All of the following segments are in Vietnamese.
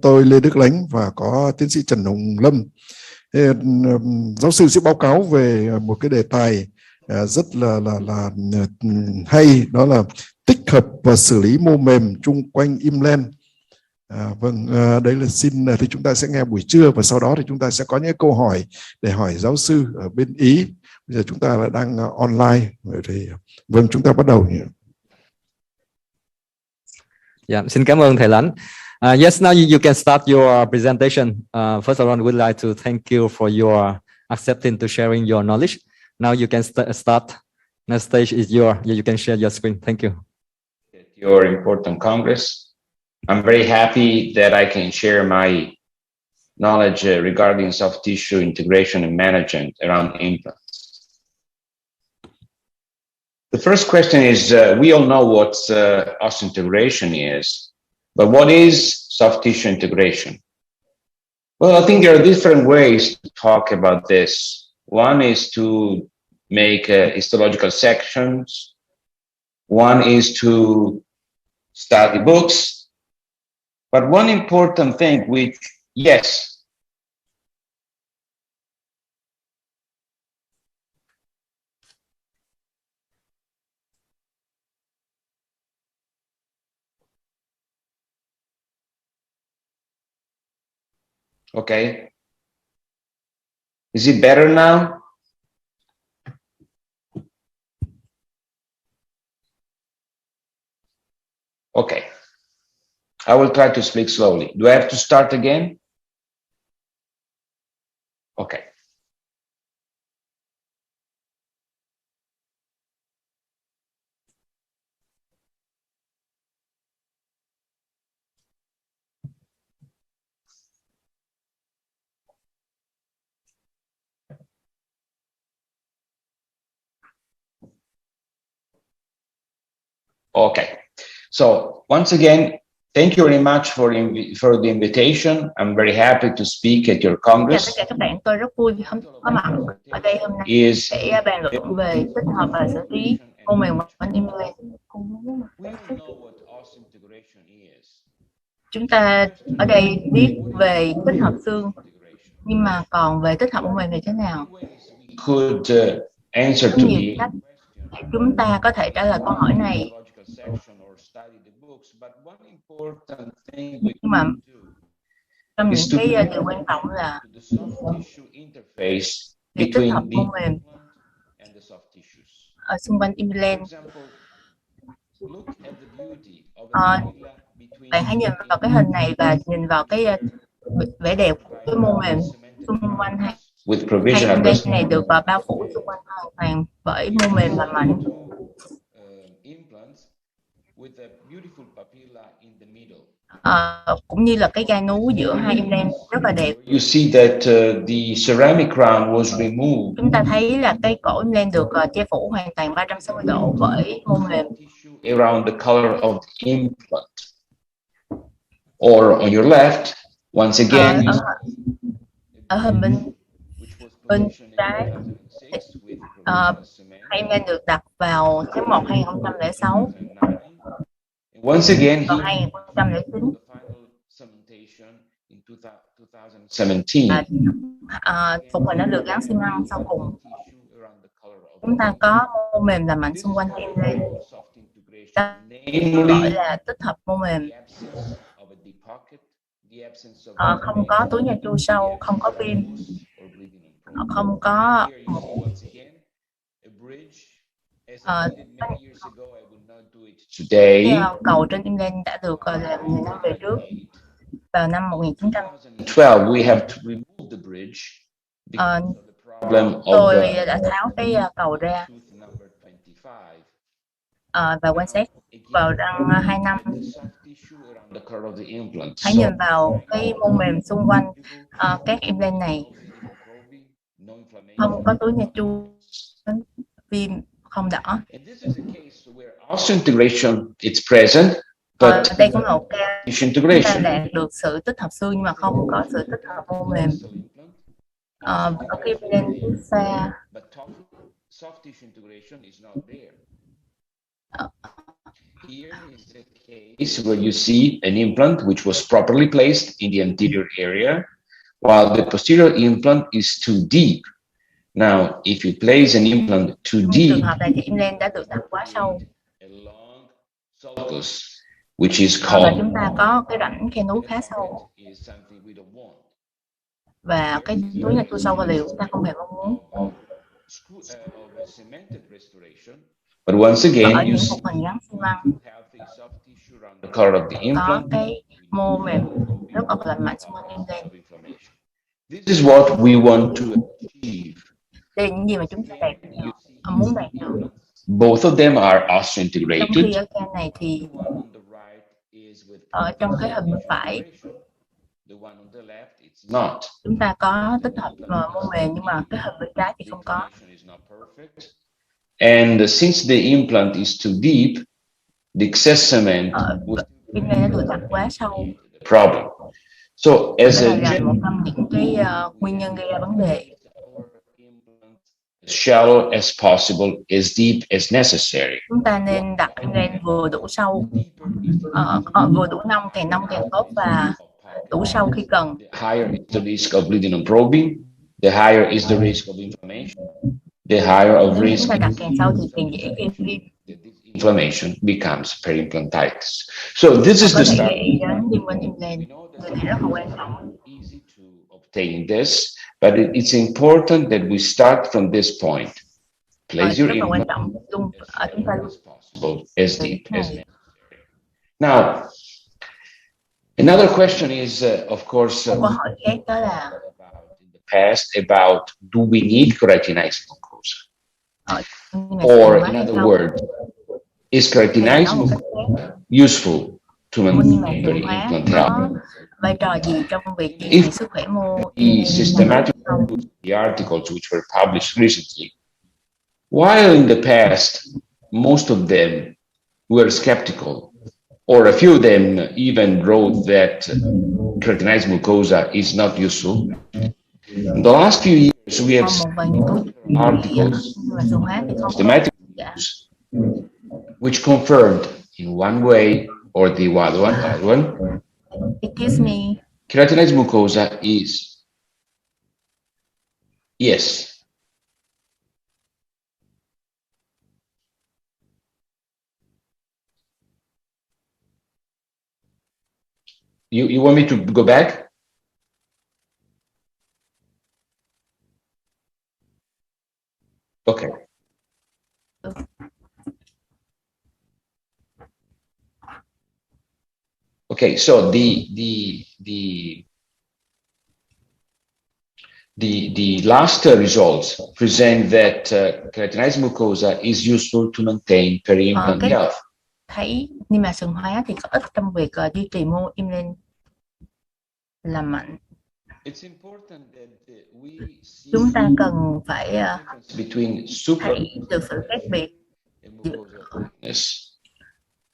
tôi Lê Đức Lánh và có tiến sĩ Trần Hồng Lâm. Giáo sư sẽ báo cáo về một cái đề tài rất là hay, đó là tích hợp và xử lý mô mềm chung quanh implant. Đấy là thì chúng ta sẽ nghe buổi trưa và sau đó thì chúng ta sẽ có những câu hỏi để hỏi giáo sư ở bên Ý. Bây giờ chúng ta là đang online thì chúng ta bắt đầu nhé. Yeah, xin cảm ơn thầy Lãnh. Yes, now you can start your presentation. First of all, we'd like to thank you for your accepting to sharing your knowledge. Now you can start. Next stage is yours. You can share your screen. Thank you. Your important Congress. I'm very happy that I can share my knowledge regarding soft tissue integration and management around implants. The first question is, we all know what osseointegration is, but what is soft tissue integration? Well, I think there are different ways to talk about this. One is to make histological sections. One is to study books. But one important thing which, yes, okay. Is it better now? Okay. I will try to speak slowly. Do I have to start again? Okay. Okay. So once again, thank you very much for the invitation. I'm very happy to speak at your Congress. Chào tất cả các bạn, tôi rất vui vì có mặt ở đây hôm nay để bàn luận về tích hợp và xử lý mô mềm Quanh IMPLANT. Chúng ta ở đây biết về tích hợp xương, nhưng mà còn về tích hợp mô mềm thì thế nào? Nhiều cách chúng ta có thể trả lời câu hỏi này. Nhưng mà trong những cái điều quan trọng là việc tích hợp mô mềm ở xung quanh implant. Bạn hãy nhìn vào cái hình này và nhìn vào cái vẻ đẹp của cái mô mềm xung quanh hai implant này được bao phủ xung quanh hoàn toàn bởi mô mềm và mảnh. Cũng như là cái gai nú giữa hai implant rất là đẹp. You see that the ceramic crown was removed. Chúng ta thấy là cái cổ implant được che phủ hoàn toàn 360 độ bởi mô mềm. Around the color of the implant. Or on your left, once again. Ở hình bên trái, hai implant được đặt vào tháng 1 2006. Once again, vào 2009. Phục hình nó được gắn xi măng sau cùng. Chúng ta có mô mềm làm mảnh xung quanh implant. Gọi là tích hợp mô mềm. Không có túi nha chu sâu, không có viêm, không có cầu trên implant đã được làm nhiều năm về trước. Vào năm 1912, tôi đã tháo cái cầu ra và quan sát vào răng 2 năm. Hãy nhìn vào cái mô mềm xung quanh các implant này, không có túi nha chu, viêm, không đỏ. Đây cũng là một ca chúng ta đạt được sự tích hợp xương nhưng mà không có sự tích hợp mô mềm. Ở cái implant xa Is where you see an implant which was properly placed in the anterior area, while the posterior implant is too deep. Now, if you place an implant too deep, trường hợp này thì implant đã được đặt quá sâu, which is và called, chúng ta có cái rãnh khe nối khá sâu, và cái túi này tua sâu và liều chúng ta không hề mong muốn. But once again, Ở you những see phục hình gắn xi măng the color of the có implant. cái mô mềm rất là lành mạnh xung quanh implant. This is what we want to achieve. Đây là những gì mà chúng ta muốn đạt được. Both of them are Trong osseointegrated. khi ở ca này thì ở trong cái hình bên phải chúng ta có tích hợp mô mềm, nhưng mà cái hình bên trái thì không có. And since the implant is too deep, the excess cement Implant đã được đặt quá sâu. problem. So as Đây là a một trong những cái nguyên nhân gây ra vấn đề. as shallow as possible, as deep as necessary. Chúng ta nên đặt implant vừa đủ sâu, vừa đủ nông, càng tốt, và đủ sâu khi cần. The higher is the risk of bleeding and probing, the higher is the risk of inflammation, the higher of Nếu risk chúng ta đặt càng sâu thì càng dễ gây viêm. inflammation becomes periimplantitis. So this is the start. Liên quan implant, điều này rất là quan trọng. Easy to obtain this, but it's important that we start from this point. Place your implant as deep as necessary. Now, another question is, of course, câu hỏi khác đó là in the past about do we need keratinized mucosa? Or in other words, is keratinized mucosa useful to maintain peri-implant health? vai trò gì trong việc duy trì sức khỏe mô? The systematic the articles which were published recently, while in the past most of them were skeptical, or a few of them even wrote that keratinized mucosa is not useful. In the last few years, we have seen articles, systematic reviews, which confirmed in one way or the other one, Excuse me. keratinized mucosa is, yes. You want me to go back? Okay. Okay, so the last results present that keratinized mucosa is useful to maintain peri-implant health. Thấy niêm mạc sừng hóa thì có ích trong việc duy trì mô implant lành mạnh. Chúng ta cần phải thấy được sự khác biệt.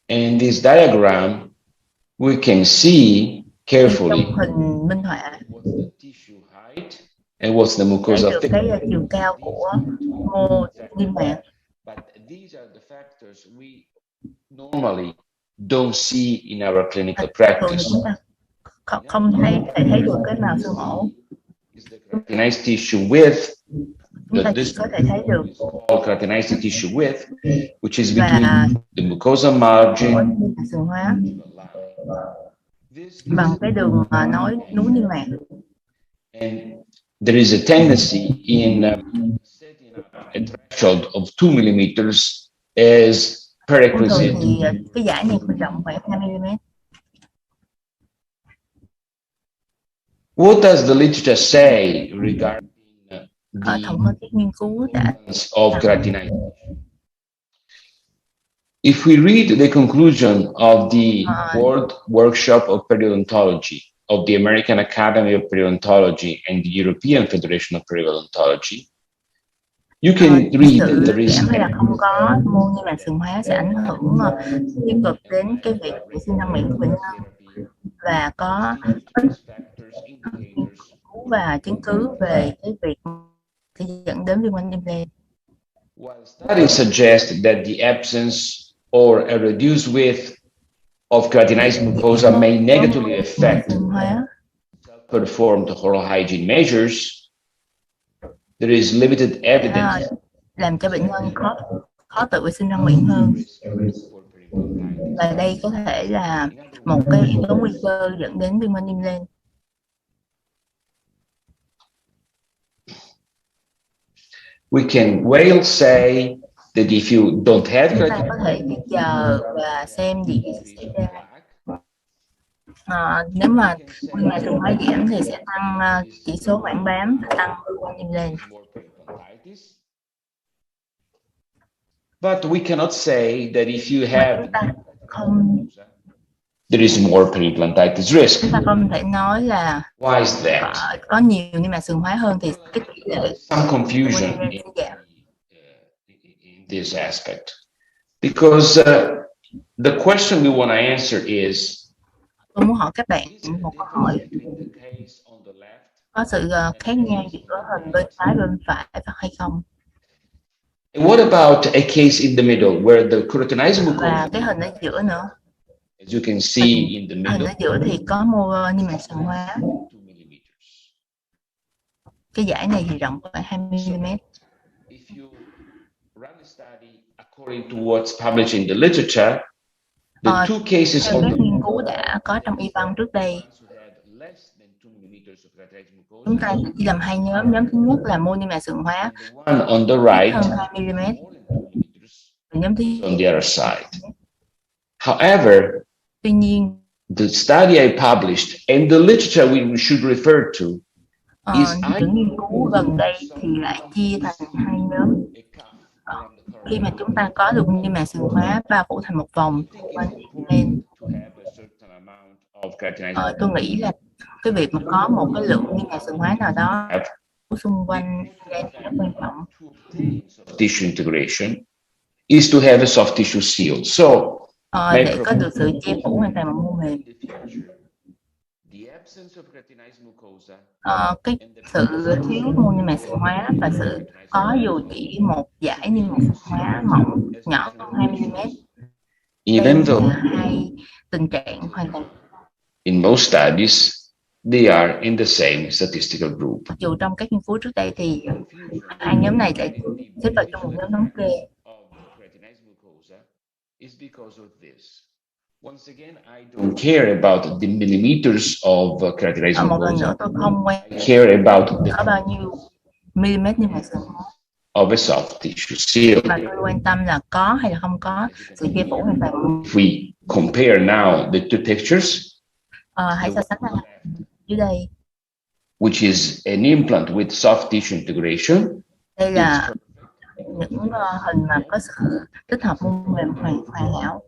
And this diagram we can see carefully trong hình minh họa and what's the mucosa thickness, cái chiều cao của mô niêm mạc. But these are the factors we normally don't see in our clinical practice. Không thấy được cái màu xương ổ. Keratinized tissue width, this có thể thấy được keratinized tissue width, which is between the mucosa margin bằng cái đường nối núi niêm mạc. And there is a tendency in setting up a threshold of 2 millimeters as prerequisite. Thì cái dải này rộng khoảng 2 mm. What does the literature say regarding the nghiên cứu of keratinized? If we read the conclusion of the World Workshop of Periodontology of the American Academy of Periodontology and the European Federation of Periodontology, you can read that there is không có mô niêm mạc sừng hóa sẽ ảnh hưởng tiêu cực đến cái việc vệ sinh răng miệng của bệnh nhân, và có và chứng cứ về cái việc sẽ dẫn đến viêm quanh implant. While studies suggest that the absence or a reduced width of keratinized mucosa may negatively affect performed oral hygiene measures, there is limited evidence làm cho bệnh nhân khó tự vệ sinh răng miệng hơn, và đây có thể là một cái yếu tố nguy cơ dẫn đến viêm quanh implant. We can well say that if you don't have chúng ta có thể chờ và xem gì sẽ xảy ra. Nếu mà viêm màng sừng hóa giảm thì sẽ tăng chỉ số khoảng bám, tăng viêm quanh implant. But we cannot say that if you have there is more peri-implantitis risk. Chúng ta không thể nói là why is that? Có nhiều niêm mạc sừng hóa hơn thì cái tỷ lệ some confusion in this aspect, because the question we want to answer is, tôi muốn hỏi các bạn một câu hỏi: có sự khác nhau giữa hình bên trái bên phải hay không? What about a case in the middle where the keratinized mucosa, và cái hình ở giữa nữa, as you can see in the middle, hình ở giữa thì có mô niêm mạc sừng hóa, cái dải này thì rộng khoảng 20 mm. If you run a study according to what's published in the literature, the two cases theo các nghiên cứu đã có trong y văn trước đây, chúng ta chỉ làm hai nhóm. Nhóm thứ nhất là mô niêm mạc sừng hóa on the right, hơn 2 mm, và nhóm thứ on the other side. However, tuy nhiên, the study I published and the literature we should refer to is những nghiên cứu gần đây thì lại chia thành hai nhóm. Khi mà chúng ta có được niêm mạc sừng hóa bao phủ thành một vòng quanh lên, tôi nghĩ là cái việc mà có một cái lượng niêm mạc sừng hóa nào đó xung quanh rất quan trọng. Tissue integration is to have a soft tissue seal. So để có được sự che phủ hoàn toàn bằng mô mềm. Cái sự thiếu mô niêm mạc sừng hóa và sự có dù chỉ một dải niêm mạc sừng hóa mỏng nhỏ hơn 2 mm, even though hai tình trạng hoàn toàn. In most studies, they are in the same statistical group. Mặc dù trong các nghiên cứu trước đây thì hai nhóm này lại xếp vào trong một nhóm thống kê. Is because of this. Once again, I don't care about the millimeters of keratinized Một lần nữa, mucosa. tôi không Care about có bao nhiêu mm niêm mạc sừng hóa of a soft tissue seal. và tôi quan tâm là có hay là không có sự che phủ hoàn toàn. If we compare now the two pictures, hãy so sánh lại dưới đây, which is an implant with soft tissue integration. Đây là những hình mà có sự tích hợp mô mềm hoàn hảo,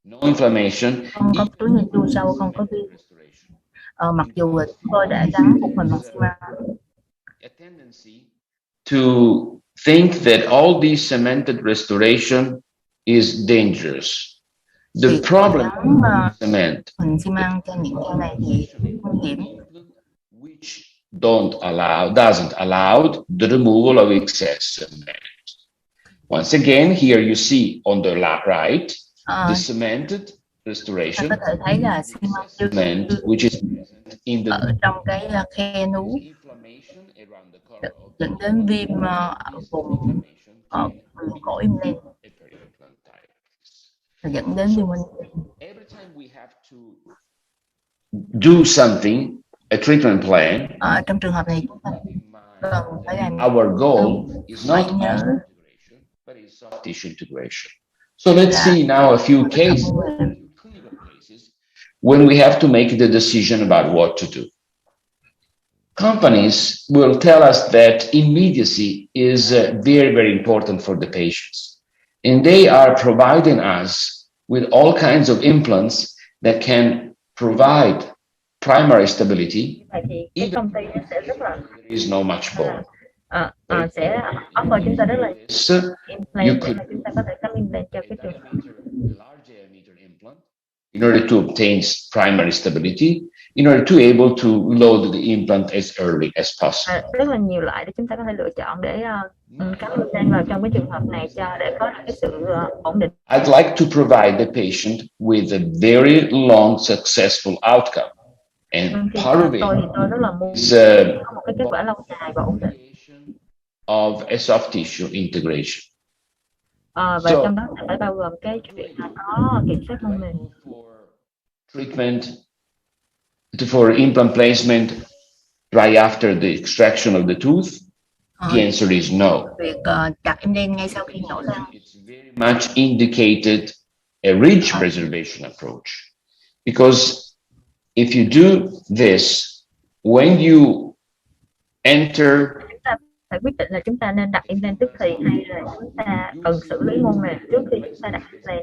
no inflammation, không có túi nghịch chu sâu, không có viêm. Mặc dù tôi đã gắn phục hình bằng xi măng. A tendency to think that all this cemented restoration is dangerous. The problem with cement hình xi măng cho những cái này thì nguy hiểm, which doesn't allow the removal of excess cement. Once again, here you see on the right the cemented restoration, có thể thấy là xi măng cement which is in the trong cái khe nú dẫn đến viêm vùng cổ implant, dẫn đến viêm quanh. Every time we have to do something, a treatment plan, trong trường hợp này chúng ta cần phải làm our goal is not integration, but is soft tissue integration. So let's see now a few cases, clinical cases, when we have to make the decision about what to do. Companies will tell us that immediacy is very, very important for the patients. And they are providing us with all kinds of implants that can provide primary stability, even if there is no much bone. Sẽ offer chúng ta rất là You could chúng ta có thể cắm implant cho cái trường large diameter implant in order to obtain primary stability. in order to able to load the implant as early as possible. Rất là nhiều loại để chúng ta có thể lựa chọn để cắm implant vào trong cái trường hợp này để có cái sự ổn định. I'd like to provide the patient with a very long successful outcome, and part of it is một cái kết quả lâu dài và ổn định of a soft tissue integration. Và trong đó phải bao gồm cái chuyện là có kiểm soát mô mềm. Treatment for implant placement right after the extraction of the tooth, the answer is no. Việc đặt implant ngay sau khi nhổ răng. It's very much indicated a ridge preservation approach, because if you do this, when you enter, phải quyết định là chúng ta nên đặt implant tức thì hay là chúng ta cần xử lý mô mềm trước khi chúng ta đặt implant.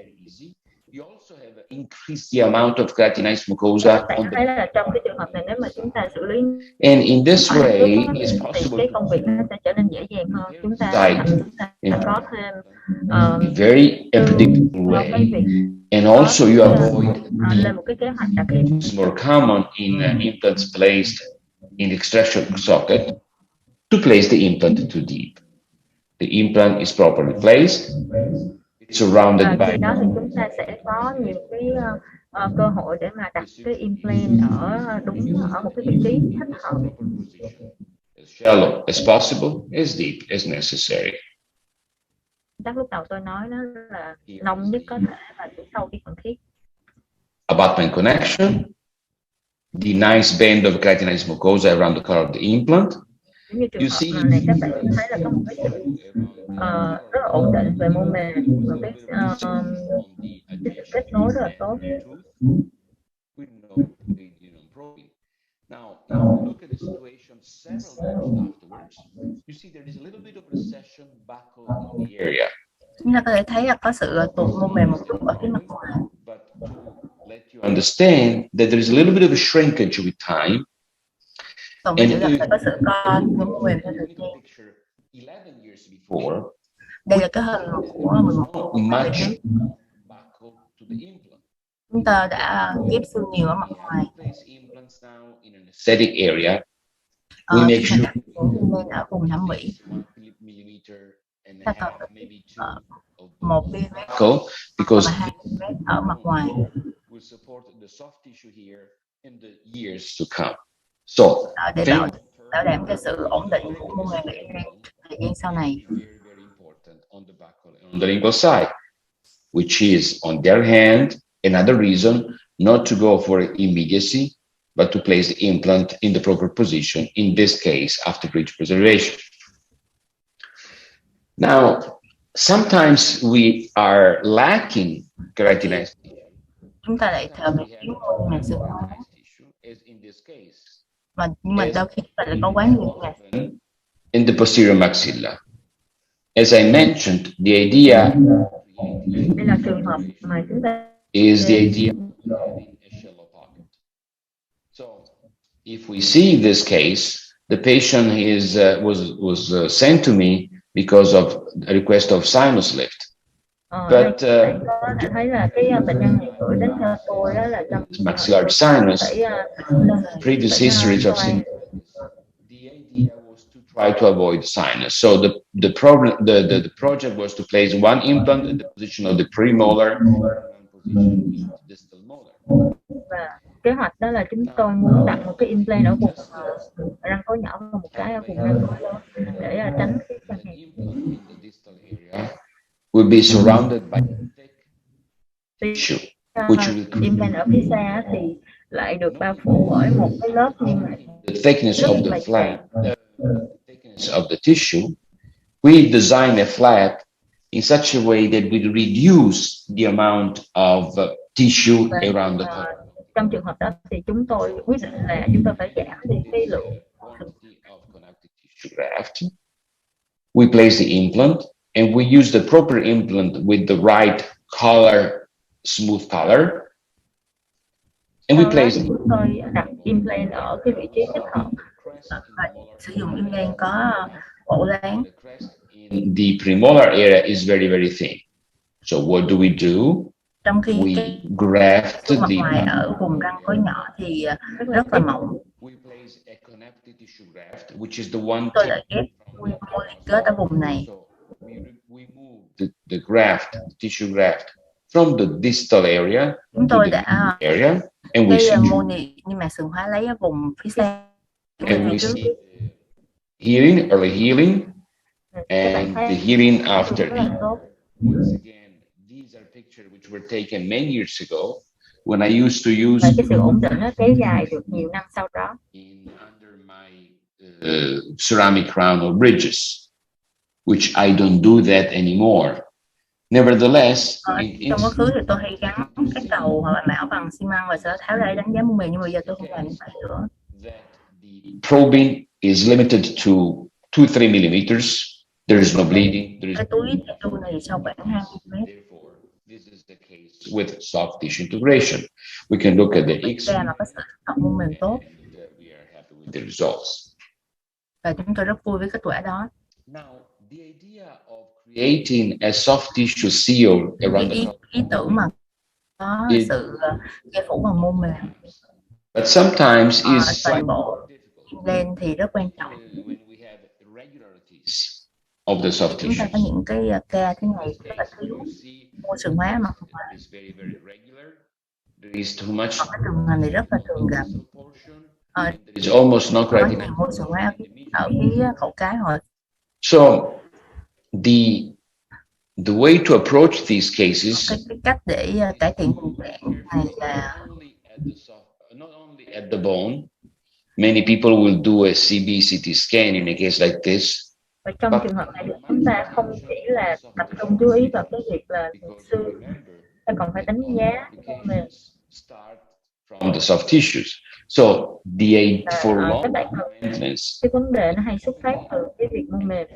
You also have increased the amount of keratinized mucosa on the... là trong cái trường hợp này nếu mà chúng ta xử lý and in this way it's possible cái công việc nó sẽ trở nên dễ dàng hơn. Chúng ta có thêm very predictable way, and also you avoid lên một cái kế hoạch đặc biệt. It's more common in implants placed in extraction socket to place the implant too deep. The implant is properly placed. It's surrounded by. Đó thì chúng ta sẽ có nhiều cái cơ hội để mà đặt cái implant ở một cái vị trí thích hợp. As shallow as possible, as deep as necessary. Chắc lúc đầu tôi nói nó là nông nhất có thể và chỉ sâu khi cần thiết. Abutment connection, the nice band of keratinized mucosa around the color of the implant. You see, này các bạn thấy là có một cái sự rất là ổn định về mô mềm và cái sự kết nối rất là tốt. Now look at the situation several months afterwards. You see there is a little bit of recession buckle in the area. Chúng ta có thể thấy là có sự tụt mô mềm một chút ở phía mặt ngoài. But to let you understand that there is a little bit of a shrinkage with time. Còn ví dụ là phải có sự co mô mềm theo thời gian. Đây là cái hình của 11 năm trước. Chúng ta đã ghép xương nhiều ở mặt ngoài. Ở vùng thẩm mỹ. Ta cần một mm và 2 mm ở mặt ngoài. Để bảo đảm cái sự ổn định của mô mềm thời gian sau này. On the lingual side, which is on their hand another reason not to go for immediacy, but to place the implant in the proper position, in this case after ridge preservation. Now, sometimes we are lacking keratinized tissue. Chúng ta lại thở bị thiếu mô mềm xương máu. Nhưng mà đôi khi chúng ta lại có quá nhiều in the posterior maxilla. As I mentioned, the idea is the idea of a shallow pocket. So, if we see this case, the patient was sent to me because of a request of sinus lift. But maxillary sinus, previous histories of sinus, the idea was to try to avoid sinus. So the project was to place one implant in the position of the premolar and one position in the distal molar. Kế hoạch đó là chúng tôi muốn đặt một cái implant ở vùng răng khối nhỏ và một cái ở vùng răng khối lớn để tránh cái răng hẹp. Will be surrounded by thick tissue, which will implant ở phía xa thì lại được bao phủ bởi một cái lớp nhưng mà the thickness of the flap, the thickness of the tissue. We design a flap in such a way that we reduce the amount of tissue around the corner. Trong trường hợp đó thì chúng tôi quyết định là chúng tôi phải giảm đi cái lượng graft. We place the implant and we use the proper implant with the right color, smooth color. And we place chúng tôi đặt implant ở cái vị trí thích hợp và sử dụng implant có bộ dáng. The premolar area is very, very thin. So what do we do? Trong khi we cái grafted mặt the ngoài ở vùng răng cối nhỏ thì rất là mỏng. we place a connective tissue graft, which is the one Tôi đã ghép mô liên kết ở vùng này. so we move the graft, tissue graft from the distal area Chúng to tôi the đã area, and we cái see mô niêm mạc sừng hóa lấy ở vùng phía sau. and we see healing, early healing, and the healing after. Once again, these are pictures which were taken many years ago when I used to use Và cái sự ổn định nó kéo dài được nhiều năm sau đó. in under my ceramic crown or bridges, which I don't do that anymore. Nevertheless, Trong quá khứ thì tôi hay gắn cái cầu hoặc là mão bằng xi măng và sau đó tháo ra để đánh giá mô mềm, nhưng mà giờ tôi không làm như vậy nữa. Probing is limited to 2-3 millimeters. There is no bleeding. Cái túi này sau khoảng 2 mm. Therefore, this is the case with soft tissue integration. We can look at the X Mà có sự học mô mềm tốt. We are happy with the results. Và chúng tôi rất vui với kết quả đó. Now, the idea of creating a soft tissue seal around the ý tưởng mà có sự che phủ bằng mô mềm. But sometimes is toàn bộ lên thì rất quan trọng. when we have irregularities of the soft Chúng ta tissue. có những cái ca thế này rất là thiếu mô sừng hóa mặt ngoài. There is too much. Còn cái trường hợp này rất là thường gặp. There is almost no Có creatinine. nhiều mô sừng hóa ở phía hậu cái hồi. So the way to approach these cases Cái cách để cải thiện tình trạng này là not only at the bone. Many people will do a CT scan in a case like this. Và trong trường hợp này chúng ta không chỉ là tập trung chú ý vào cái việc là xương, ta còn phải đánh giá mô mềm. From the soft tissues. So the for long maintenance, cái vấn đề nó hay xuất phát từ cái việc mô mềm.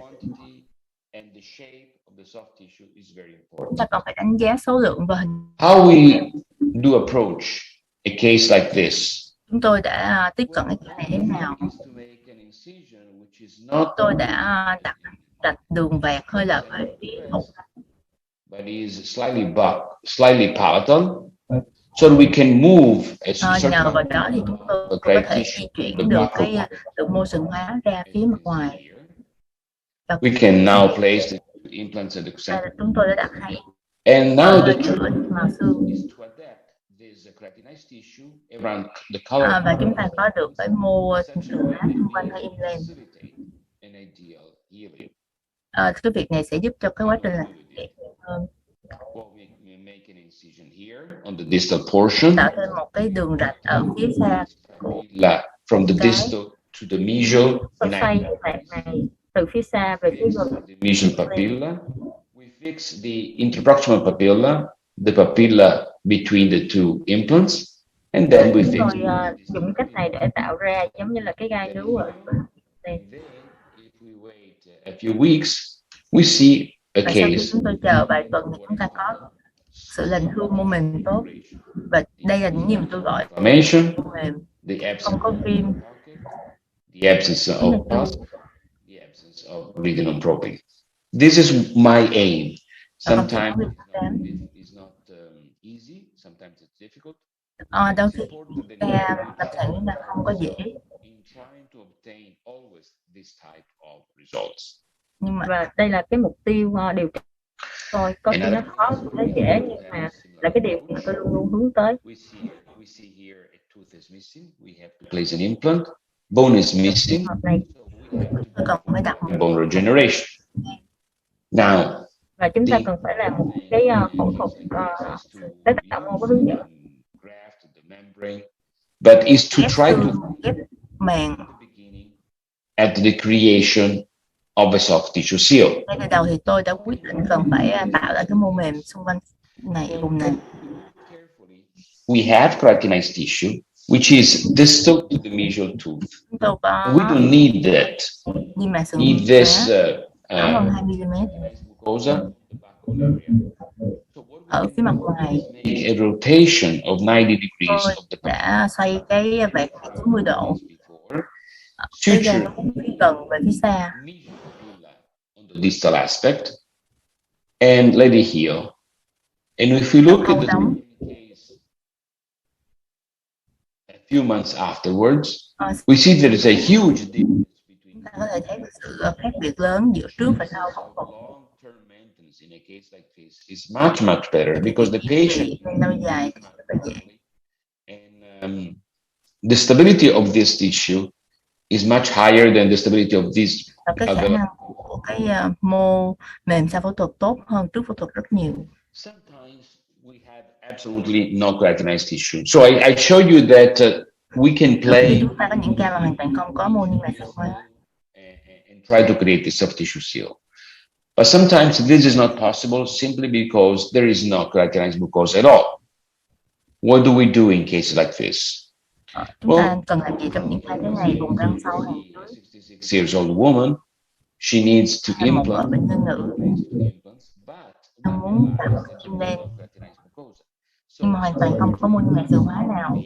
and the shape of the soft tissue is very chúng important. ta còn phải đánh giá số lượng và hình. How we do approach a case like this? Chúng tôi đã tiếp cận cái chuyện này thế nào? Tôi đã đặt đường vẹt hơi là về phía hậu, But is slightly palatal, so we can move nhờ vào đó thì chúng tôi có thể di chuyển được cái lượng mô sừng hóa ra phía mặt ngoài. Và we can now place the implants at the center. chúng tôi đã đặt hai And now the chữa màu xương. is to adapt this keratinized tissue around the color. Và chúng ta có được cái mô sừng hóa xung quanh cái implant. An ideal healing. Cái việc này sẽ giúp cho cái quá trình làm đẹp hơn. We make an incision here on the distal portion. Tạo thêm một cái đường rạch ở phía xa. From the distal to the mesial. Xoay mạch này từ phía xa về phía gần. The mesial papilla. We fix the interproximal papilla, the papilla between the two implants, and then we fix. Rồi dùng cách này để tạo ra giống như là cái gai nướu ở đây. If we wait a few weeks, we see a Và sau khi case. chúng tôi chờ vài tuần thì chúng ta có sự lành hương mô mềm tốt. Và đây là những gì mà tôi gọi Inflammation, mô mềm, the không absence, có viêm. the absence of pus, the absence of regional probing. This is my aim. Sometimes it's not easy, sometimes it's difficult. Đôi khi ca tập thể là không có dễ. In trying to obtain always this type of results. Nhưng mà Và đây là cái mục tiêu điều trị. Thôi có khi nó khó, nó dễ, nhưng mà là cái điều mà tôi luôn luôn hướng tới. We see here a tooth is missing. We have to place an implant. Bone is missing. Hợp này. tôi cần phải đặt một Bone regeneration. Now, Và chúng ta cần phải làm một cái phẫu thuật để tạo mô có hướng dẫn. but is to ghép try to xương, ghép màng. at the creation of a soft tissue seal. Ngay từ đầu thì tôi đã quyết định cần phải tạo ra cái mô mềm xung quanh này, vùng này. We have keratinized tissue, which is distal to the mesial tooth. Chúng tôi có We don't need that. niêm mạc sừng Need this nhỏ hơn 2 mm mucosa. ở phía mặt ngoài. Make a rotation of 90 degrees Tôi of the đã xoay cái vẹt 90 độ. Cái suture ra phía gần về phía xa. on the distal aspect and let it heal. And if we look at the đóng. case a few months afterwards, we see there is a huge difference between Ta có thể thấy sự khác biệt lớn giữa trước và sau phẫu thuật. long-term maintenance in a case like this is much better because the patient lâu dài rất là dễ. and the stability of this tissue is much higher than the stability of this. Và cái khả năng của cái mô mềm sau phẫu thuật tốt hơn trước phẫu thuật rất nhiều. Sometimes we have absolutely no keratinized tissue. So I show you that we can play. Chúng ta có những ca mà hoàn toàn không có mô niêm mạc xương hóa. And try to create this soft tissue seal. But sometimes this is not possible simply because there is no keratinized mucosa at all. What do we do in cases like this? Chúng ta cần làm gì trong những ca thế này? Vùng răng sau hàng dưới. 66 years old woman, she needs to implant. Bệnh nhân nữ đang muốn tạo một implant nhưng mà hoàn toàn không có mô niêm mạc xương hóa nào.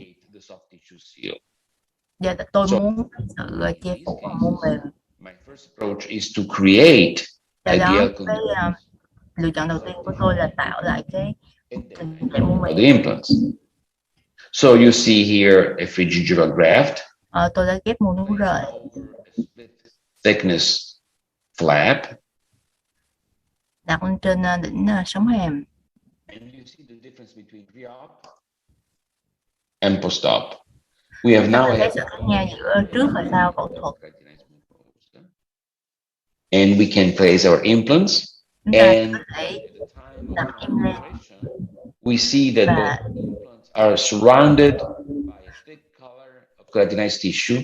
Giờ tôi muốn sự che phủ bằng mô mềm. My first approach is to create ideal conditions. Lựa chọn đầu tiên của tôi là tạo lại cái tình trạng mô mềm. The implants. So you see here a gingival graft. Tôi đã ghép mô nối rời. Thickness flap. Đặt lên trên đỉnh sống hàm. And you see the difference between pre-op and post-op. We have now thấy sự khác nhau giữa trước và sau phẫu thuật. And we can place our implants. And đặt implant. We see that the implants are surrounded by a thick color of keratinized tissue.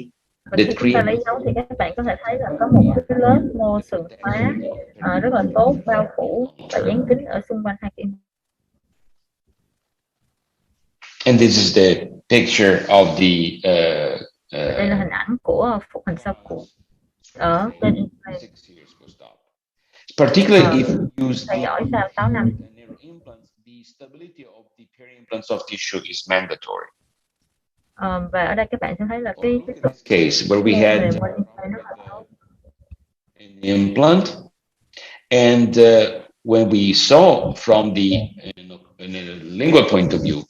Khi chúng ta lấy dấu thì các bạn có thể thấy là có một cái lớp mô sừng hóa rất là tốt bao phủ và dán kín ở xung quanh hai cái. And this is the picture of the. Đây là hình ảnh của phục hình sau cuộc ở trên implant. Particularly if you use theo dõi sau 6 năm. The stability of the peri-implant soft tissue is mandatory. Và ở đây các bạn sẽ thấy là cái case where we had an implant, and when we saw from the lingual point of view,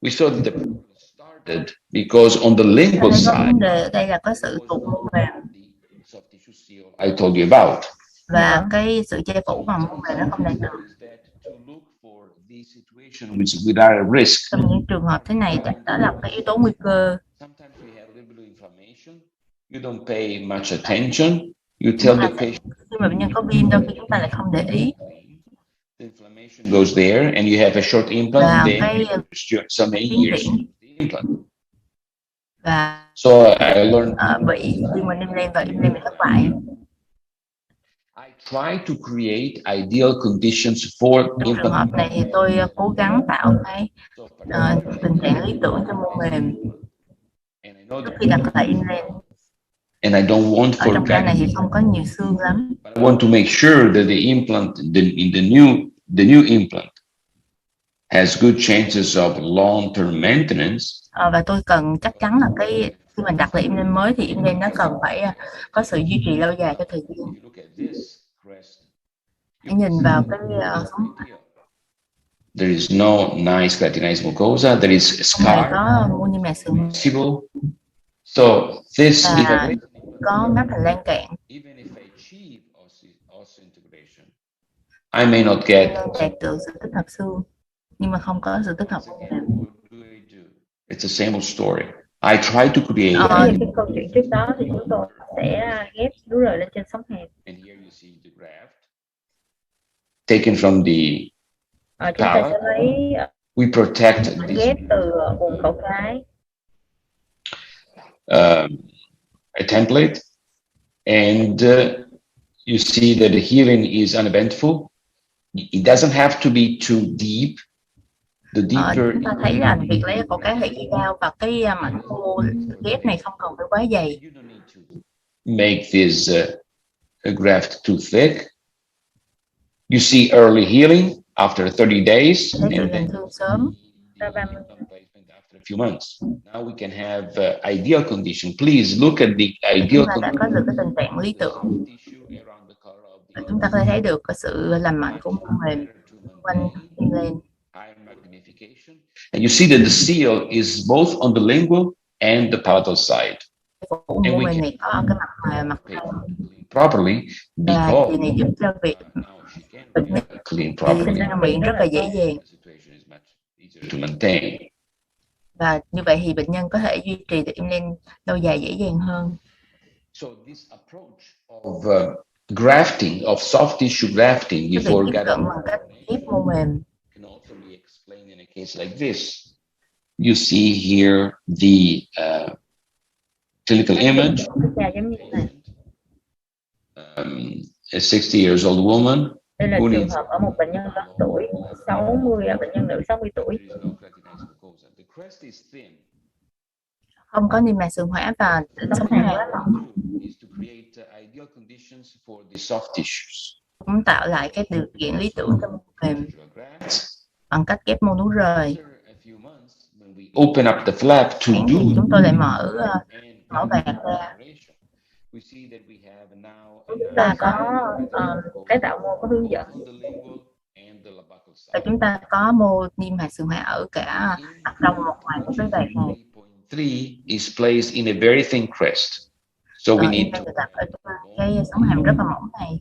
we saw that the problem started because on the lingual side, đây là có sự tụt mô mềm. I told you about. Và cái sự che phủ bằng mô mềm nó không đạt được. Trong những trường hợp thế này, đó là cái yếu tố nguy cơ. You don't pay much attention. You tell the patient. Khi mà bệnh nhân có viêm, đôi khi chúng ta lại không để ý. The inflammation goes there, and you have a short implant. Then some 8 years implant. Và so I learned. Bị viêm màng implant và implant bị thất bại. I try to create ideal conditions for trong trường hợp này thì tôi cố gắng tạo cái tình trạng lý tưởng cho mô mềm trước khi đặt lại implant. And I don't want ở trong ca này thì không có nhiều xương lắm. But I want to make sure that the implant, in the new implant, has good chances of long-term maintenance. Và tôi cần chắc chắn là cái khi mình đặt lại implant mới thì implant nó cần phải có sự duy trì lâu dài cho thời gian. Hãy nhìn vào cái there is no nice keratinized mucosa. There is scar. Có mô niêm mạc sừng. So this có mắc hành lang cạn. Even if I achieve osseointegration, I may not get. Đạt được sự tích hợp xương, nhưng mà không có sự tích hợp. It's the same old story. I try to create. Cái câu chuyện trước đó thì chúng tôi sẽ ghép nối rời lên trên sống hàm. And here you see the graft taken from the chúng ta sẽ lấy we protect ghép từ vùng khẩu cái. A template, and you see that the healing is uneventful. It doesn't have to be too deep. The deeper. Chúng ta thấy là việc lấy cổ cái hệ dao và cái mảnh mô ghép này không cần phải quá dày. You don't need to make this graft too thick. You see early healing after 30 days, and then sớm. After a few months. Now we can have ideal condition. Please look at the ideal condition. Đã có được cái tình trạng lý tưởng. Chúng ta có thể thấy được cái sự lành mạnh của mô mềm quanh implant. And you see that the seal is both on the lingual and the palatal side. Phủ mô mềm này có ở cái mặt ngoài mặt Properly và because điều này giúp cho việc bệnh clean properly. răng miệng rất là dễ dàng. To maintain. Và như vậy thì bệnh nhân có thể duy trì được implant lâu dài dễ dàng hơn. So this approach of grafting, of soft tissue grafting before getting bằng cách ghép mô mềm can also be explained in a case like this. You see here the clinical image. A 60 years old woman. Đây là trường hợp ở một bệnh nhân lớn tuổi, 60, bệnh nhân nữ 60 tuổi. Không có niêm mạc sườn hõa và sống hàm. Cũng tạo lại cái điều kiện lý tưởng cho mô mềm bằng cách ghép mô nối rời. Open up the flap to do. Chúng tôi lại mở vạt ra. Chúng ta có cái tạo mô có hướng dẫn và chúng ta có mô niêm mạc sườn hõa ở cả mặt trong một ngoài của cái vạt này. 3 is placed in a very thin crest. So we need to đặt ở cái sống hàm rất là mỏng này.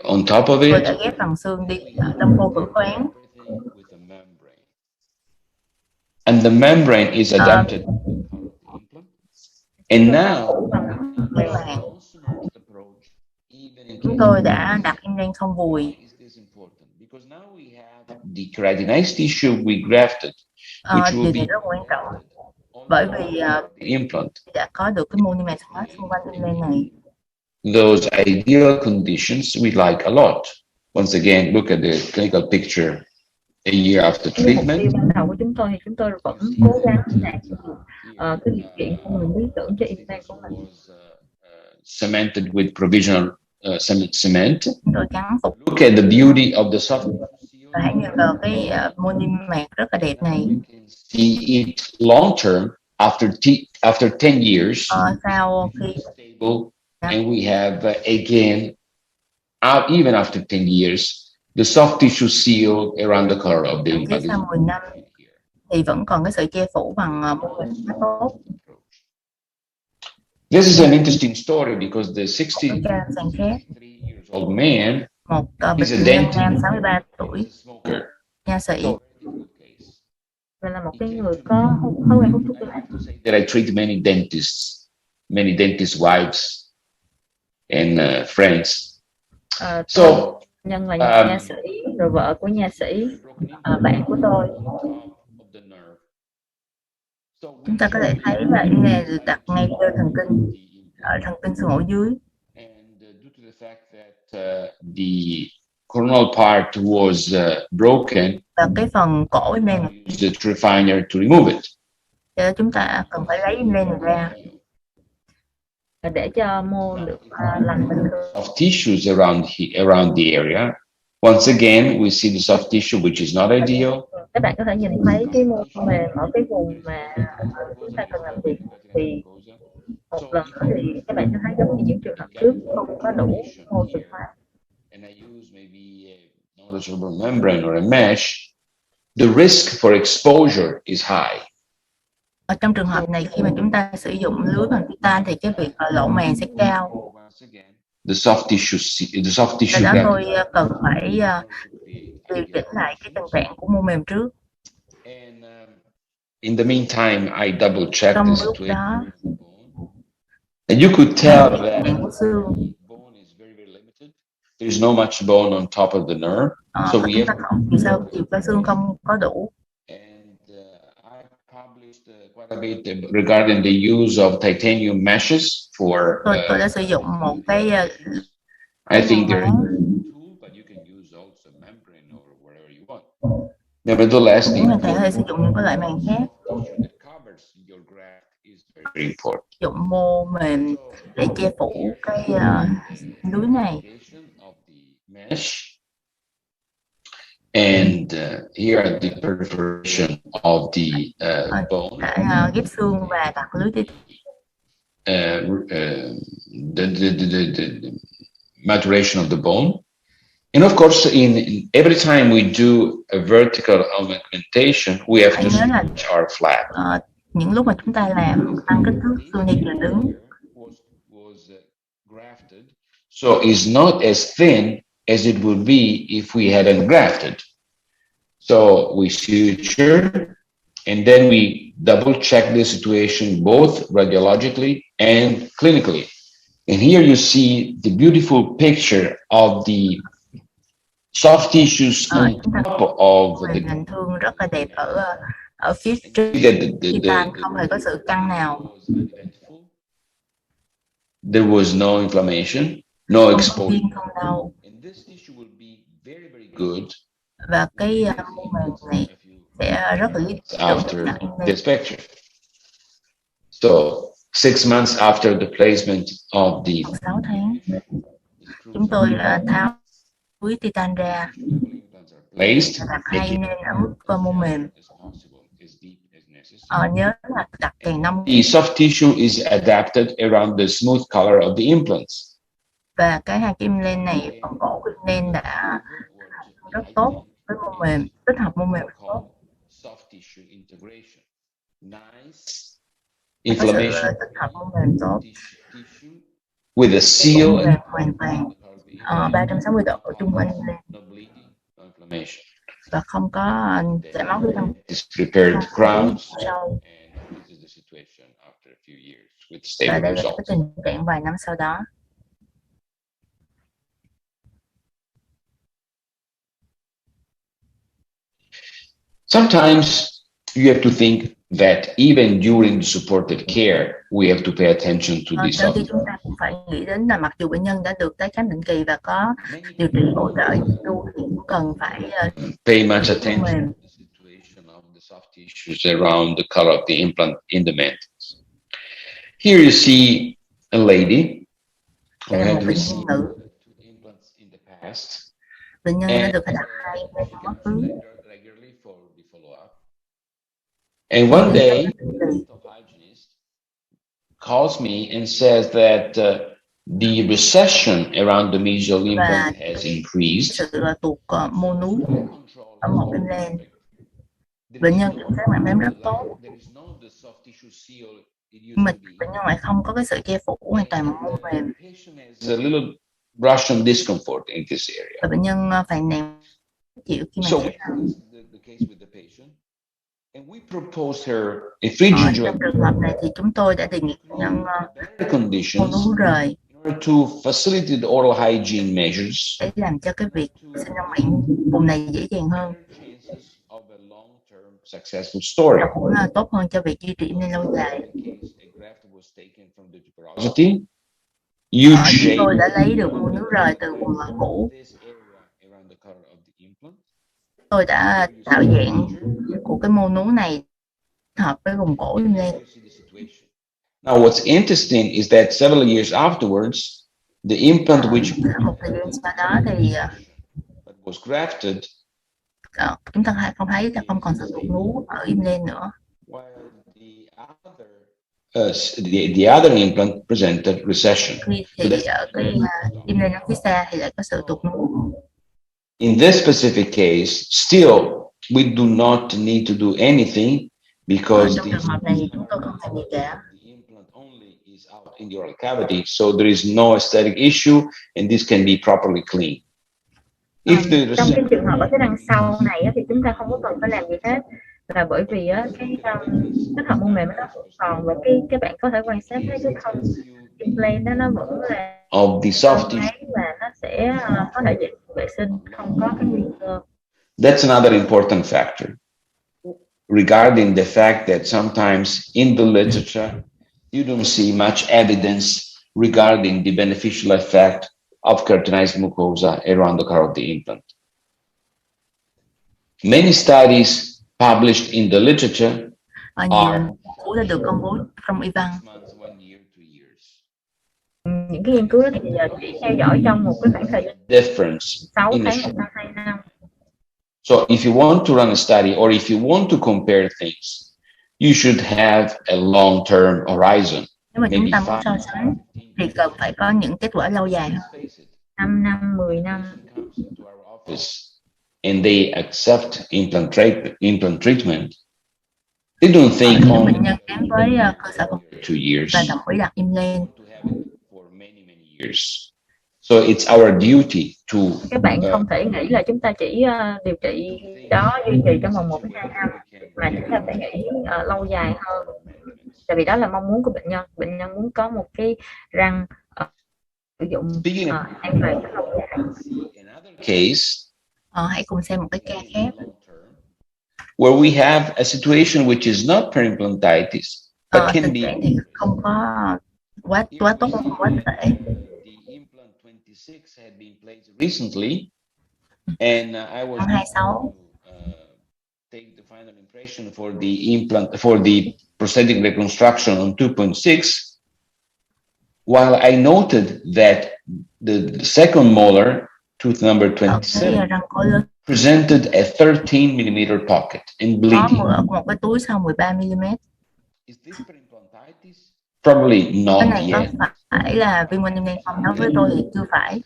On top of Tôi it. đã ghép bằng xương đi trong khô khử khoáng. And the membrane is adapted. And now chúng tôi đã đặt implant không vùi. The keratinized tissue we grafted, which will Điều này rất quan trọng bởi vì implant. đã có được cái mô niêm mạc sườn xung quanh implant này. Those ideal conditions we like a lot. Once again, look at the clinical picture a year after treatment. Mục tiêu ban đầu của chúng tôi thì chúng tôi vẫn cố gắng đạt cái điều kiện của mình lý tưởng cho implant của mình. Cemented with provisional cement. Chúng tôi gắn phục. Look at the beauty of the soft. Và hãy nhìn vào cái mô niêm mạc rất là đẹp này. See it long term after 10 years. Sau khi and we have again even after 10 years the soft tissue seal around the color of the implant. Sau 10 năm thì vẫn còn cái sự che phủ bằng mô mềm rất tốt. This is an interesting story because the 63-year-old man một bệnh nhân nam 63 tuổi, nha sĩ. Đây là một cái người có thói quen hút thuốc lá. That I treat many dentist wives and friends. So nhân là nha sĩ, rồi vợ của nha sĩ, bạn của tôi. Chúng ta có thể thấy là implant được đặt ngay trên thần kinh, ở thần kinh xương ổ dưới. The coronal part was broken. Và cái phần cổ implant the refiner to remove it. Cho chúng ta cần phải lấy implant này ra để cho mô được lành bình thường. Soft tissues around the area. Once again, we see the soft tissue which is not ideal. Các bạn có thể nhìn thấy cái mô mềm ở cái vùng mà chúng ta cần làm việc. Thì một lần nữa thì các bạn sẽ thấy giống như những trường hợp trước, không có đủ mô sừng hóa. And I use maybe a noticeable membrane or a mesh. The risk for exposure is high. Ở trong trường hợp này, khi mà chúng ta sử dụng lưới bằng titan thì cái việc lộ màng sẽ cao. The soft tissue. Đó tôi cần phải điều chỉnh lại cái tình trạng của mô mềm trước. In the meantime, I double check trong this lúc situation. đó, And you could tell that của xương, bone is very limited. There's no much bone on top of the nerve. So we chúng ta have, không, vì sao chiều cao xương không có đủ. and I published quite a bit regarding the use of titanium meshes for. Tôi đã sử dụng một cái I think there are two, but you can use also membrane or whatever you want. Nevertheless, chúng ta có thể sử dụng những cái loại màng khác. that covers your graft is very important. Dụng mô mềm để che phủ cái lưới này. Of the mesh, and here are the perforation of the bone. Đã ghép xương và đặt lưới tiếp. The maturation of the bone, And of course, in every time we do a vertical augmentation, we have to stretch our flap. Những lúc mà chúng ta làm tăng kích thước xương ngay chiều đứng, so it's not as thin as it would be if we hadn't grafted. So we suture, and then we double check the situation both radiologically and clinically. And here you see the beautiful picture of the soft tissues on top of the hình thương rất là đẹp ở phía trên titan, không hề có sự căng nào. There was no inflammation, no exposure. Không đau. And this tissue will be very, very good. Và cái mô mềm này sẽ rất là lý after this picture. So 6 months after the placement of the 6 tháng, chúng tôi đã tháo túi titan ra, đặt 2 nên ở mức mô mềm. Nhớ là đặt càng nông. The soft tissue is adapted around the smooth color of the implants. Và cái hai cái implant này, phần cổ của implant đã rất tốt với mô mềm, tích hợp mô mềm tốt. Soft tissue integration. Nice inflammation. Tích hợp mô mềm tốt. With a seal hoàn toàn 360 độ chung quanh implant. Và không có chảy máu huyết không. Prepared crown. Và đây là cái tình trạng vài năm sau đó. Sometimes you have to think that even during the supported care, we have to pay attention to this. Đôi khi chúng ta cũng phải nghĩ đến là mặc dù bệnh nhân đã được tái khám định kỳ và có điều trị hỗ trợ luôn, thì cũng cần phải pay much attention to the situation of the soft tissues around the color of the implant in the mandibles. Here you see a lady who had received 2 implants in the past. Bệnh nhân đã được đặt 2 implant trong quá khứ. And one day, the hygienist calls me and says that the recession around the mesial implant has increased. Sự tuột mô núi ở một implant. Bệnh nhân kiểm soát màng bám rất tốt, nhưng mà bệnh nhân lại không có cái sự che phủ hoàn toàn bằng mô mềm. There's a little Russian discomfort in this area. Và bệnh nhân phàn nàn chịu khi mà chạy thận. And we proposed her a free Trong trường hợp này thì chúng tôi đã đề nghị nhân mô núi rời to facilitate the oral hygiene measures để làm cho cái việc sinh răng miệng vùng này dễ dàng hơn. Và cũng là tốt hơn cho việc duy trì nên lâu dài. Chúng tôi đã lấy được mô núi rời từ vùng lõm cũ. Tôi đã tạo dạng của cái mô núi này hợp với vùng cổ lên. Now what's interesting is that several years afterwards, the implant which một thời gian sau đó thì was grafted, chúng ta không thấy ta không còn sự tụt nú ở implant nữa. The other implant presented recession. Thì ở cái implant ở phía xa thì lại có sự tụt nú. In this specific case, still we do not need to do anything because the implant only is out in the oral cavity, so there is no aesthetic issue, and this can be properly cleaned. Trong cái trường hợp ở cái đằng sau này thì chúng ta không có cần phải làm gì hết, là bởi vì cái tích hợp mô mềm nó còn, và các bạn có thể quan sát thấy cái thông implant đó nó vẫn là of the soft tissue, và nó sẽ có thể vệ sinh, không có cái nguy cơ. That's another important factor regarding the fact that sometimes in the literature you don't see much evidence regarding the beneficial effect of keratinized mucosa around the color of the implant. Many studies published in the literature are đã được công bố trong y văn. Những cái nghiên cứu đó thì giờ chỉ theo dõi trong một cái khoảng thời gian difference 6 tháng, 1 năm, 2 năm. So if you want to run a study, or if you want to compare things, you should have a long-term horizon. Nếu mà chúng ta muốn so sánh thì cần phải có những kết quả lâu dài hơn. 5 năm, 10 năm. and they accept implant treatment, they don't think Bệnh only nhân đến với cơ sở phục 2 years và đồng ý đặt implant. for many years. So it's our duty to Các bạn không thể nghĩ là chúng ta chỉ điều trị đó duy trì trong vòng 1 đến 2 năm, mà chúng ta phải nghĩ lâu dài hơn. Tại vì đó là mong muốn của bệnh nhân. Bệnh nhân muốn có một cái răng sử dụng an toàn trong lâu dài. another case Hãy cùng xem một cái ca khác. where we have a situation which is not perimplantitis, but can Tình be trạng thì không có quá tốt, không quá tệ. the implant 26 had been placed recently, and I was Năm 26 take the final impression for the implant, for the prosthetic reconstruction on 2.6. While I noted that the second molar, tooth number 27, răng khối lớn presented a 13mm pocket and bleeding. có một cái túi sau 13mm. Is this perimplantitis? Probably not Cái này yet. có phải là viêm quanh implant không? Đối với tôi thì chưa phải.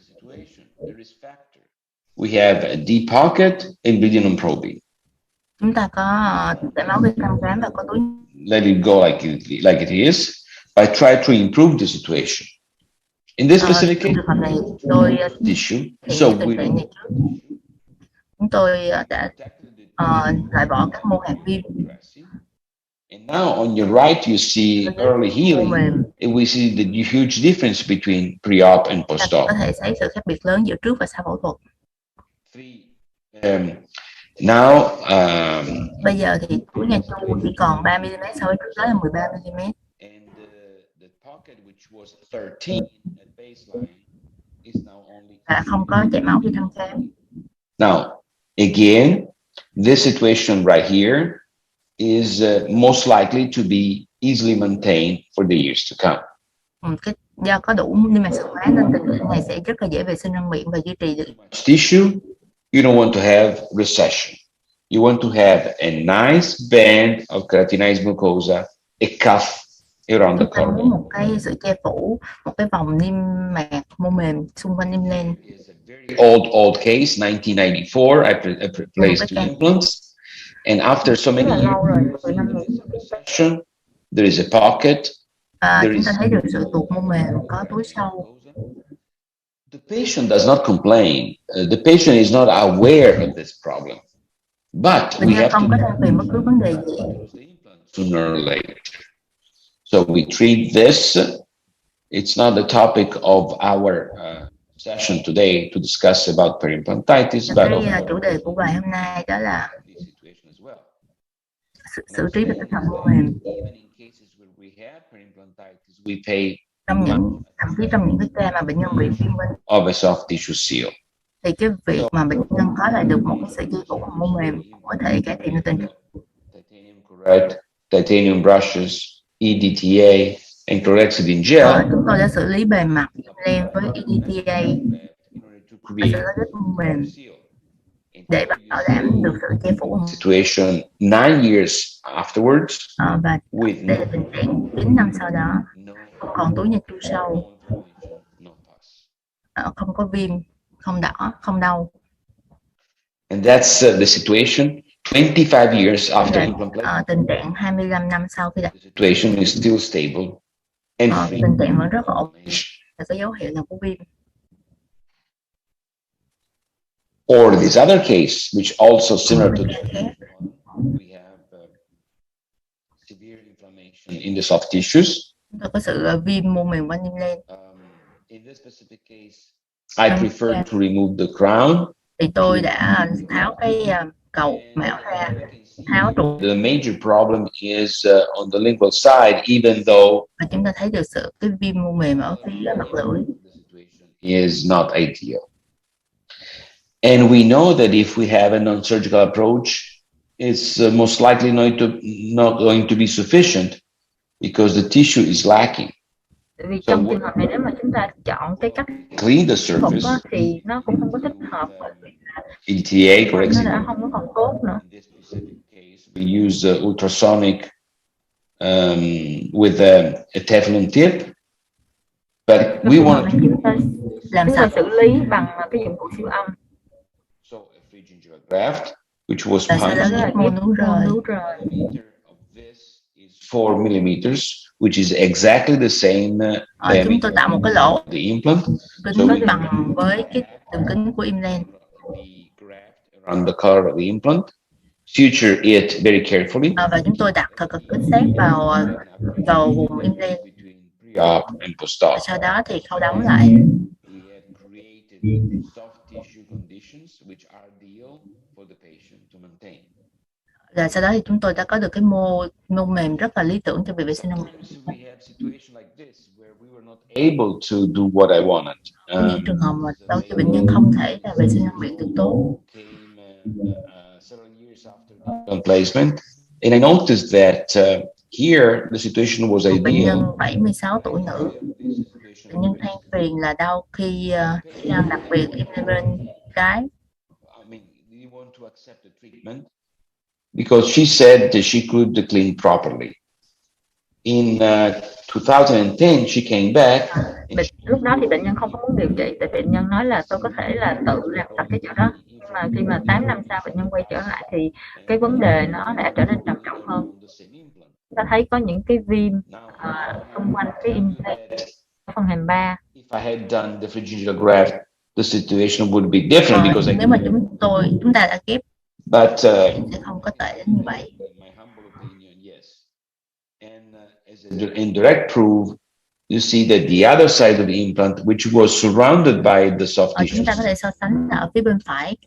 We have a deep pocket and bleeding on probing. Chúng ta có chảy máu khi thăm khám và có túi. Let it go like it is. I try to improve the situation. In this specific case, này, tôi tissue. So chúng tôi đã loại bỏ các mô hạt viêm. And now on your right, you see early healing, and we see the huge difference between pre-op and post-op. Có thể thấy sự khác biệt lớn giữa trước và sau phẫu thuật. Bây giờ thì túi nha chu chỉ còn 3mm, so với trước đó là 13mm. Và không có chảy máu khi thăm khám. Now, again, this situation right here is most likely to be easily maintained for the years to come. Do có đủ niêm mạc sợi hóa nên tình trạng này sẽ rất là dễ vệ sinh răng miệng và duy trì được. Tissue, you don't want to have recession. You want to have a nice band of keratinized mucosa, a cuff around the cornea. Muốn một cái sự che phủ, một cái vòng niêm mạc mô mềm xung quanh implant. Old case, 1994. I placed 2 implants. And after so many years, there is a pocket. Chúng ta thấy được sự tuột mô mềm, có túi sâu. The patient does not complain. The patient is not aware of this problem. But we have to bất cứ vấn đề gì. Sooner or later. So we treat this. It's not the topic of our session today to discuss about perimplantitis. But chủ đề của bài hôm nay đó là xử trí và tích hợp mô mềm. Trong những cái ca mà bệnh nhân bị viêm quanh of a soft tissue seal, thì cái việc mà bệnh nhân có lại được một cái sợi dây phủ mô mềm có thể cải thiện được tình trạng. Titanium brushes, EDTA, and chlorhexidine gel. Chúng tôi đã xử lý bề mặt len với EDTA và xử lý mô mềm để bảo đảm được sự che phủ. Situation 9 years afterwards, và đây là tình trạng 9 năm sau đó, không còn túi nha chu sâu, không có viêm, không đỏ, không đau. And that's the situation 25 years after implantation. Tình trạng 25 năm sau khi đặt. The situation is still stable and tình trạng vẫn rất là ổn, là có dấu hiệu nào của viêm. Or this other case, which also similar to we have severe inflammation in the soft tissues. Có sự viêm mô mềm quanh implant. In this specific case, I prefer to remove the crown. Thì tôi đã tháo cái cầu mão ra, tháo trụ. The major problem is on the lingual side, even though và chúng ta thấy được sự cái viêm mô mềm ở phía mặt lưỡi. Is not ideal. And we know that if we have a non-surgical approach, it's most likely not going to be sufficient because the tissue is lacking. Vì trong trường hợp này nếu mà chúng ta chọn cái cách clean the surface thì nó cũng không có thích hợp. ETA, correct? Nó đã không có còn tốt nữa. We use ultrasonic with a Teflon tip, but we want làm sao xử lý bằng cái dụng cụ siêu âm. Which was Và sau đó ghép mô nú rời. 4 millimeters, which is exactly the same Chúng tôi tạo một cái lỗ the implant. kính bằng với cái đường kính của implant. Around the color of the implant, suture it very carefully. Và chúng tôi đặt thật kính sát vào vùng implant. Và sau đó thì khâu đóng lại. Và sau đó thì chúng tôi đã có được cái mô mềm rất là lý tưởng cho việc vệ sinh răng miệng. Những trường hợp mà đôi khi bệnh nhân không thể là vệ sinh răng miệng được tốt. And I noticed that here the situation was ideal. Bệnh nhân 76 tuổi nữ. Bệnh nhân than phiền là đau khi răng, đặc biệt bên trái. Because she said that she could clean properly. In 2010, she came back. Lúc đó thì bệnh nhân không có muốn điều trị, tại bệnh nhân nói là tôi có thể là tự làm sạch cái chỗ đó. Nhưng mà khi mà 8 năm sau bệnh nhân quay trở lại thì cái vấn đề nó đã trở nên trầm trọng hơn. Ta thấy có những cái viêm xung quanh cái implant phần hàm 3. If I had done the pharyngeal graft, the situation would be different because nếu mà chúng ta đã ghép, but sẽ không có tệ đến như vậy. my humble opinion, yes. And as an indirect proof, you see that the other side of the implant, which was surrounded by the soft tissue, chúng ta có thể so sánh là ở phía bên phải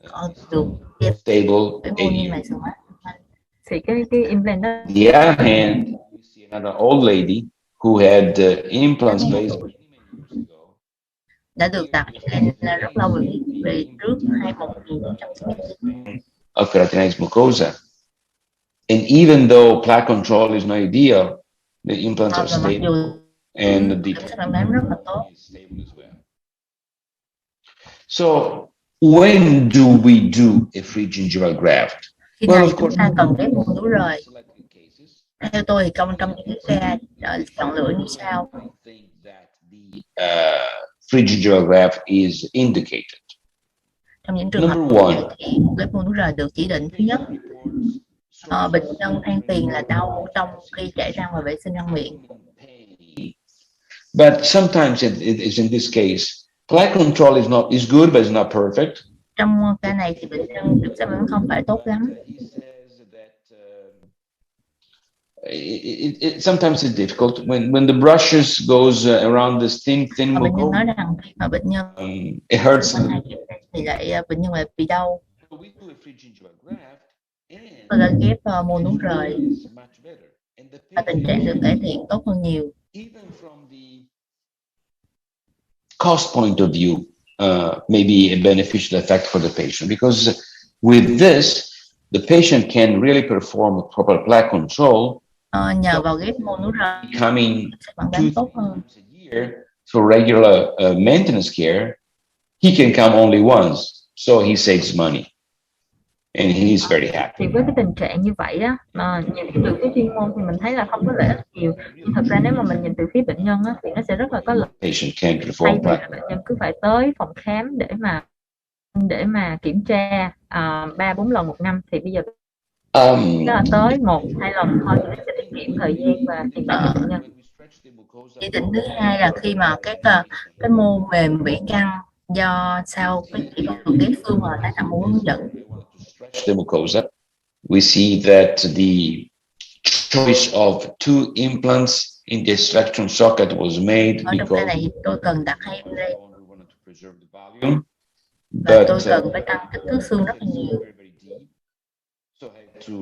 được stable. Thì cái implant đó. The other hand, we see another old lady who had implants placed đã được đặt là rất lâu về trước 1999 of keratinized mucosa. And even though plaque control is not ideal, the implants are stable and the rất là tốt. So when do we do a free gingival graft? Khi nào chúng ta cần ghép mô nú rời? Theo tôi thì trong những cái chọn lựa như sau. Free gingival graft is indicated. Trong những trường hợp thì ghép mô nú rời được chỉ định. Thứ nhất, bệnh nhân than phiền là đau trong khi chải răng và vệ sinh răng miệng. But sometimes in this case, plaque control is good, but it's not perfect. Trong ca này thì bệnh nhân được xác định không phải tốt lắm. Sometimes it's difficult when the brushes goes around this thin bệnh nhân nói rằng khi mà bệnh nhân it hurts thì lại bệnh nhân lại bị đau. Tôi đã ghép mô nú rời và tình trạng được cải thiện tốt hơn nhiều. Cost point of view, maybe a beneficial effect for the patient, because with this, the patient can really perform proper plaque control. Nhờ vào ghép mô nú rời, coming sẽ bằng bán tốt hơn. A year for regular maintenance care, he can come only once, so he saves money, and he is very happy. Thì với cái tình trạng như vậy á, nhìn từ phía chuyên môn thì mình thấy là không có lợi ích nhiều, nhưng thật ra nếu mà mình nhìn từ phía bệnh nhân á, thì nó sẽ rất là có lợi. Patient can Thay perform vì là bệnh nhân cứ phải tới phòng khám để mà kiểm tra 3-4 lần một năm, thì bây giờ đó là tới 1-2 lần thôi thì nó sẽ tiết kiệm thời gian và tiền bạc cho bệnh nhân. Chỉ định thứ hai là khi mà cái mô mềm bị căng do sau cái kỹ thuật ghép xương và tái tạo mô hướng dẫn. The mucosa, we see that the choice of 2 implants in the extraction socket was made because này tôi cần đặt 2 implant và tôi cần phải tăng kích thước xương rất là nhiều. So I had to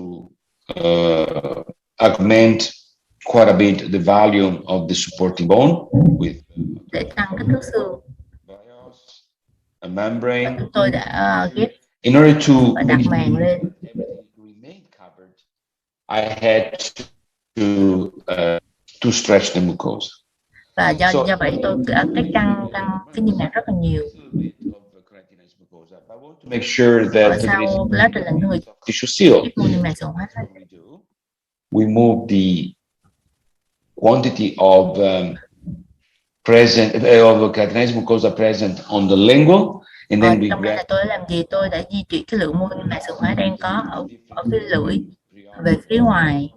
augment quite a bit the volume of the supporting bone with để tăng kích thước xương. A membrane. Chúng tôi đã ghép in order to đặt màng lên. I had to stretch the mucosa. Và do vậy tôi đã căng cái niêm mạc rất là nhiều. Make sure that sau lá trình là người tissue seal. We move the quantity of present of keratinized mucosa present on the lingual And then we trong đây là tôi đã làm gì? Tôi đã di chuyển cái lượng mô niêm mạc sừng hóa đang có ở phía lưỡi về phía ngoài.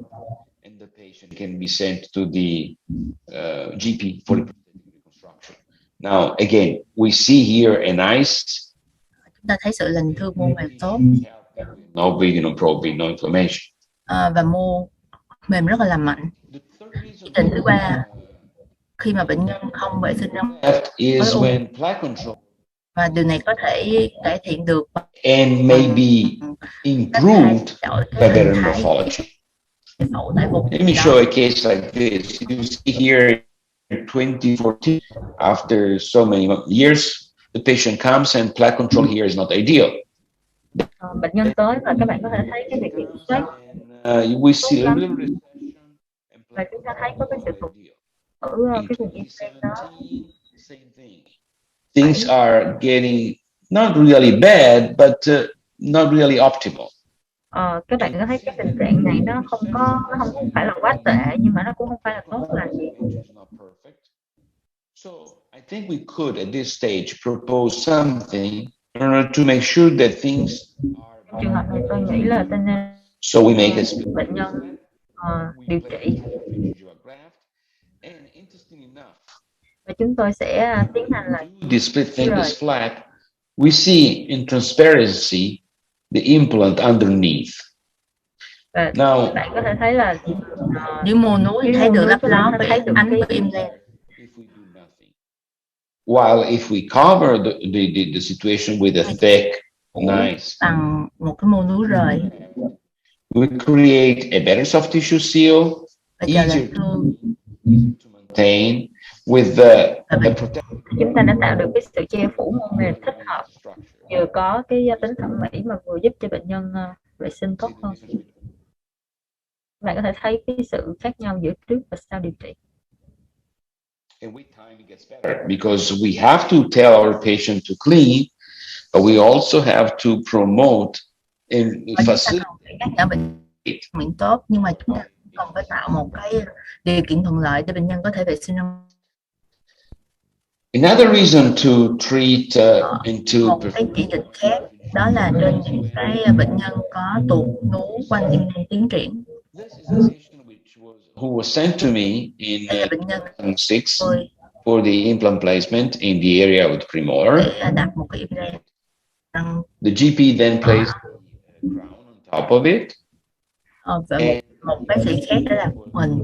And the patient can be sent to the GP for the prosthetic reconstruction. Now, again, we see here a nice. Chúng ta thấy sự lành thương mô mềm tốt. No bleeding, no probing, no inflammation. Và mô mềm rất là làm mạnh. Chỉ định thứ ba, khi mà bệnh nhân không vệ sinh răng và điều này có thể cải thiện được and maybe improved by better morphology. Let me show a case like this. You see here in 2014, after so many years, the patient comes and plaque control here is not ideal. Bệnh nhân tới và các bạn có thể thấy cái việc kiểm soát. We see a little recession và chúng ta thấy có cái sự tụt ở cái vùng implant đó. Things are getting not really bad, but not really optimal. Các bạn có thấy cái tình trạng này nó không phải là quá tệ, nhưng mà nó cũng không phải là tốt là gì. So I think we could at this stage propose something in order to make sure that things are. Trường hợp này tôi nghĩ là nên so we make a bệnh nhân điều trị. Và chúng tôi sẽ tiến hành là the split thickness flap. We see in transparency the implant underneath. Now, bạn có thể thấy là dưới mô núi thấy được lấp ló với ánh của implant. While if we cover the situation with a thick, nice, bằng một cái mô núi rời, we create a better soft tissue seal, easier to maintain with the chúng ta đã tạo được cái sự che phủ mô mềm thích hợp, vừa có cái tính thẩm mỹ mà vừa giúp cho bệnh nhân vệ sinh tốt hơn. Bạn có thể thấy cái sự khác nhau giữa trước và sau điều trị. And with time it gets better because we have to tell our patient to clean, but we also have to promote and facilitate bệnh tốt, nhưng mà chúng ta cần phải tạo một cái điều kiện thuận lợi để bệnh nhân có thể vệ sinh răng. Another reason to treat một cái chỉ định khác đó là trên những cái bệnh nhân có tụt nú quanh implant tiến triển. Who was sent to me in 2006 for the implant placement in the area of the premolar. Đặt một cái implant. The GP then placed a crown on top of it. Và một bác sĩ khác đã làm mình.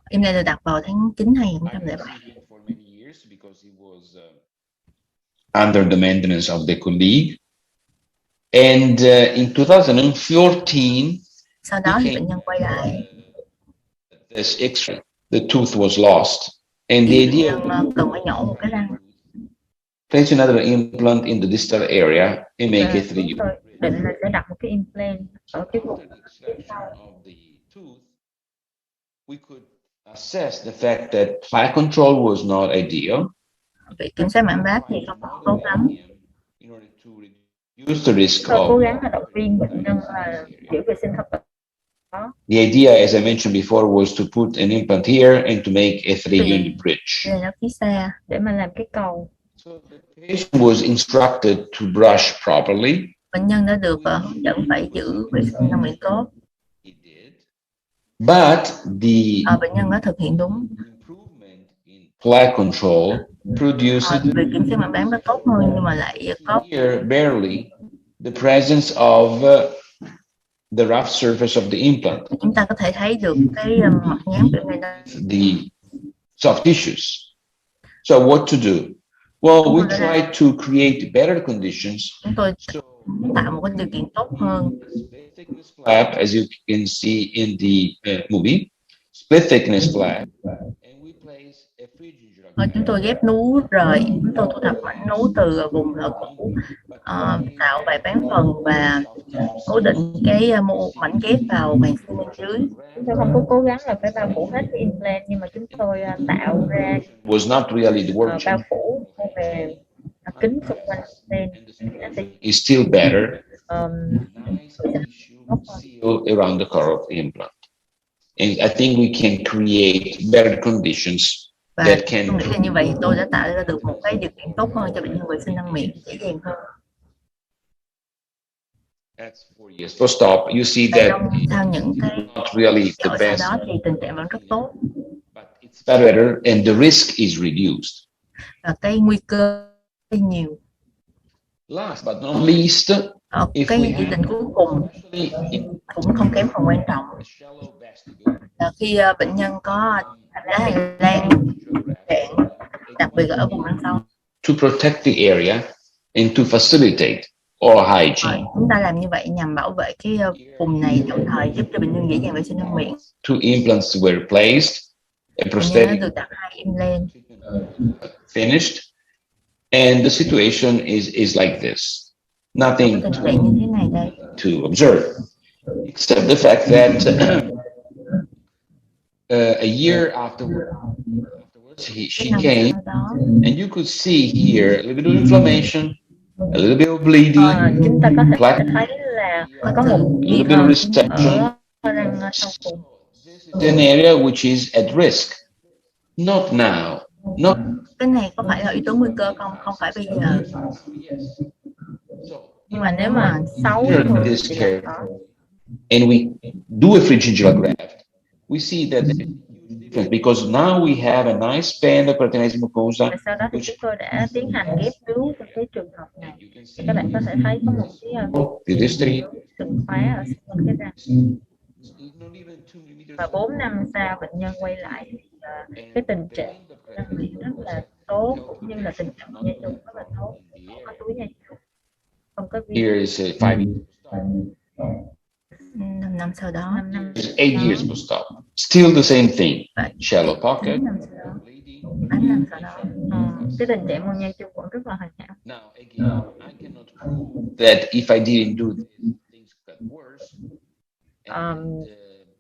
Implant được đặt vào tháng 9 2007. Under the maintenance of the colleague. And in 2014, sau đó thì bệnh nhân quay lại. This X-ray, the tooth was lost, and the idea cần phải nhổ một cái răng. Place another implant in the distal area and make it 3U. Định là sẽ đặt một cái implant ở cái vùng we could assess the fact that plaque control was not ideal. Việc kiểm soát mảng bát thì không tốt lắm. Use the risk of cố gắng là động viên bệnh nhân là giữ vệ sinh thật tốt. The idea, as I mentioned before, was to put an implant here and to make a 3-unit bridge. Để mà làm cái cầu. So the patient was instructed to brush properly. Bệnh nhân đã được hướng dẫn phải giữ vệ sinh răng miệng tốt. But bệnh nhân đã thực hiện đúng. Plaque control produces việc kiểm soát mảng bát nó tốt hơn, nhưng mà lại có barely the presence of the rough surface of the implant. Chúng ta có thể thấy được cái mặt nhám của này đó. The soft tissues. So what to do? Well, we try to create better conditions. Chúng tôi tạo một cái điều kiện tốt hơn. Flap, as you can see in the movie, split thickness flap. Chúng tôi ghép nú rời, chúng tôi thu thập mảnh nú từ vùng lỗ cũ, tạo vài bán phần và cố định cái mảnh ghép vào màng xương bên dưới. Chúng tôi không có cố gắng là phải bao phủ hết cái implant, nhưng mà chúng tôi tạo ra was not really the work. Bao phủ về kính xung quanh implant. Is still better. Seal around the core of the implant. And I think we can create better conditions Và that tôi can nghĩ là như vậy thì tôi đã tạo ra được một cái điều kiện tốt hơn cho bệnh nhân vệ sinh răng miệng, dễ dàng hơn. That's 4 years post-op. You see Và that sau những cái not really the sau best, đó thì tình trạng vẫn rất tốt but it's better and the risk is reduced. và cái nguy cơ nhiều. Last but not least, Cái chỉ định cuối cùng cũng không kém phần quan trọng là khi bệnh nhân có đá hành lang trạng, đặc biệt là ở vùng răng sau, to protect the area and to facilitate oral hygiene. Chúng ta làm như vậy nhằm bảo vệ cái vùng này, đồng thời giúp cho bệnh nhân dễ dàng vệ sinh răng miệng. 2 implants were placed, a prosthetic được đặt 2 implant finished, and the situation is like this. Nothing tình trạng như thế này đây. to observe, except the fact that a year afterwards, she came, and you could see here a little bit of inflammation, a little bit of bleeding, Chúng ta có thể thấy là có một a little bit of resection. It's an area which is at risk. Not now. Not. Cái này có phải là yếu tố nguy cơ không? Không phải bây giờ. Nhưng mà nếu mà 6 this care, and we do a pharyngeal graft, we see that difference because now we have a nice band of cartilage mucosa. Sau đó thì chúng tôi đã tiến hành ghép cứu trong cái trường hợp này. Thì các bạn có thể thấy có một cái sừng khóa ở xung cái răng. Và 4 năm sau bệnh nhân quay lại thì cái tình trạng răng miệng rất là tốt, cũng như là tình trạng nhai chung rất là tốt, không có túi nhai chung, không có viêm. Here is 5 years. 5 năm sau đó, 8 years post-op. Still the same thing. Shallow pocket. 8 năm sau đó, cái tình trạng môn nhai chung vẫn rất là hoàn hảo. Now again, I cannot prove that if I didn't do this, things got worse.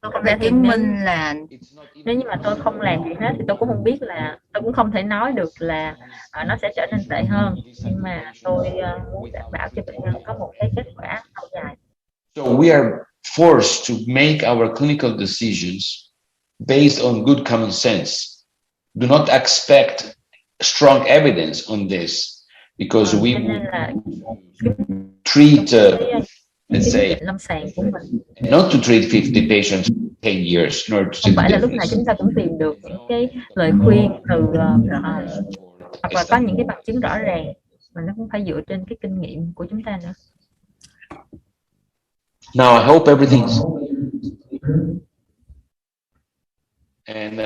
Tôi không thể chứng minh là nếu như mà tôi không làm gì hết thì tôi cũng không biết là, tôi cũng không thể nói được là nó sẽ trở nên tệ hơn, nhưng mà tôi muốn đảm bảo cho bệnh nhân có một cái kết quả lâu dài. So we are forced to make our clinical decisions based on good common sense. Do not expect strong evidence on this because we would treat let's say lâm sàng của mình, not to treat 50 patients 10 years in order to không phải là lúc nào chúng ta cũng tìm được những cái lời khuyên từ hoặc là có những cái bằng chứng rõ ràng, mà nó cũng phải dựa trên cái kinh nghiệm của chúng ta nữa. Now I hope everything's and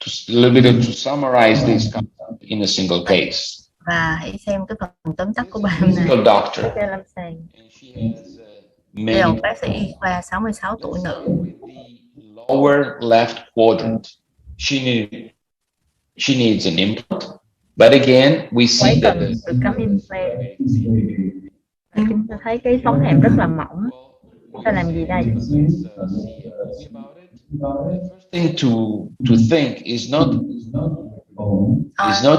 to a little bit to summarize this in a single case. Và hãy xem cái phần tóm tắt của bài hôm nay. Doctor. Đây là một bác sĩ y khoa 66 tuổi nữ. Lower left quadrant. She needs an implant. But again, we see that được cắm implant. Chúng ta thấy cái sống hàm rất là mỏng. Chúng ta làm gì đây? First thing to think is not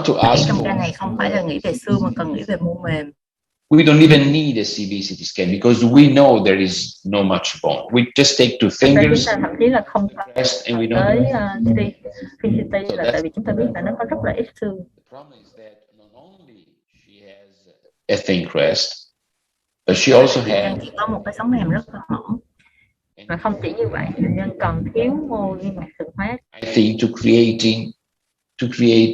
to ask trong for. ca này không phải là nghĩ về xương mà cần nghĩ về mô mềm. We don't even need a CT scan because we know there is no much bone. We just take 2 fingers. Chúng ta thậm chí là không and we tới don't. CT là tại vì chúng ta biết là nó có rất là ít xương. The problem is that not only she has a thin crest, but she also has. Chỉ có một cái sống hàm rất là mỏng. Mà không chỉ như vậy, bệnh nhân còn thiếu mô vi mạc sừng hóa. I think to create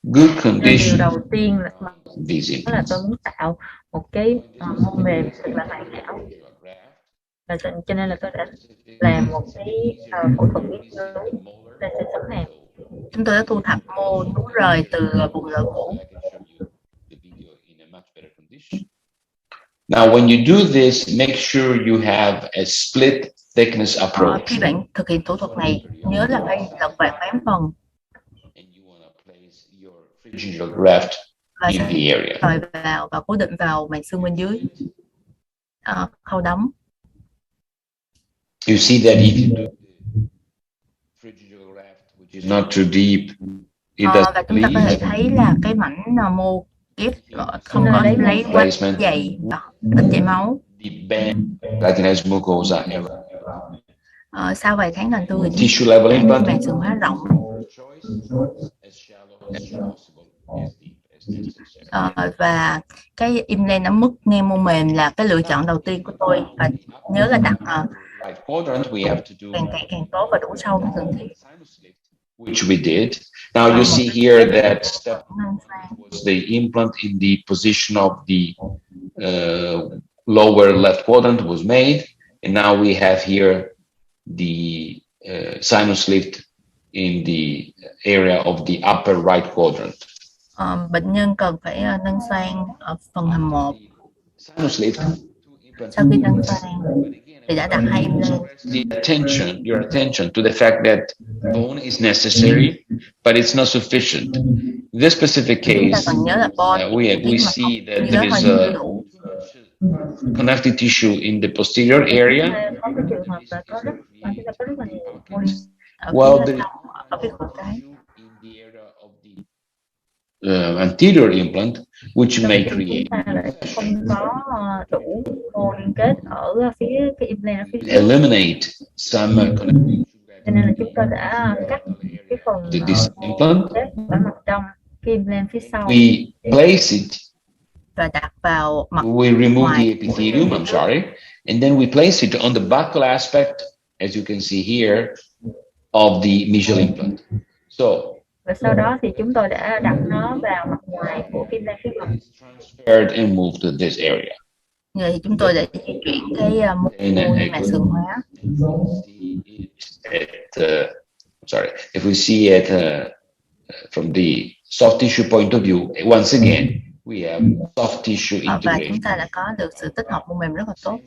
good conditions. Điều đầu tiên là tôi muốn tạo một cái mô mềm thật là hoàn hảo. Và cho nên là tôi đã làm một cái phẫu thuật nghiên cứu lên trên sống hàm. Chúng tôi đã thu thập mô nú rời từ vùng lỗ cũ. Now, when you do this, make sure you have a split thickness approach. Khi bạn thực hiện thủ thuật này, nhớ là phải lật vạt bán phần. Pharyngeal graft in the area. Rồi vào và cố định vào màng xương bên dưới. Khâu đóng. You see that if you do pharyngeal graft, which is not too deep, it doesn't và chúng ta có thể thấy là cái mảnh mô ghép không có lấy quá dày, ít chảy máu. The band cartilage mucosa. Sau vài tháng thành tươi thì tissue level implant. màng sườn hóa rộng. Và cái implant ở mức ngang mô mềm là cái lựa chọn đầu tiên của tôi, và nhớ là đặt càng tốt và đủ sâu mới cần thiết. Which we did. Now you see here that step was the implant in the position of the lower left quadrant was made, and now we have here the sinus lift in the area of the upper right quadrant. Bệnh nhân cần phải nâng xoang ở phần hàm 1. Sinus lift. Sau khi nâng xoang thì đã đặt 2 implant. Your attention to the fact that bone is necessary, but it's not sufficient. In this specific case, we see that there is a connective tissue in the posterior area. Well, there is in the area of the anterior implant, which may create eliminate some connective cho nên là chúng tôi đã cắt cái phần implant. ở mặt trong cái implant phía sau. We place it. Và đặt vào mặt we remove ngoài. the epithelium, I'm sorry, and then we place it on the buccal aspect, as you can see here, of the mesial implant. So, và sau đó thì chúng tôi đã đặt nó vào mặt ngoài của cái implant phía gần. Transferred and moved to this area. Rồi thì chúng tôi đã di chuyển cái mô màng sườn hóa. Sorry, if we see it from the soft tissue point of view, once again, we have soft tissue integration. Và chúng ta đã có được sự tích hợp mô mềm rất là tốt.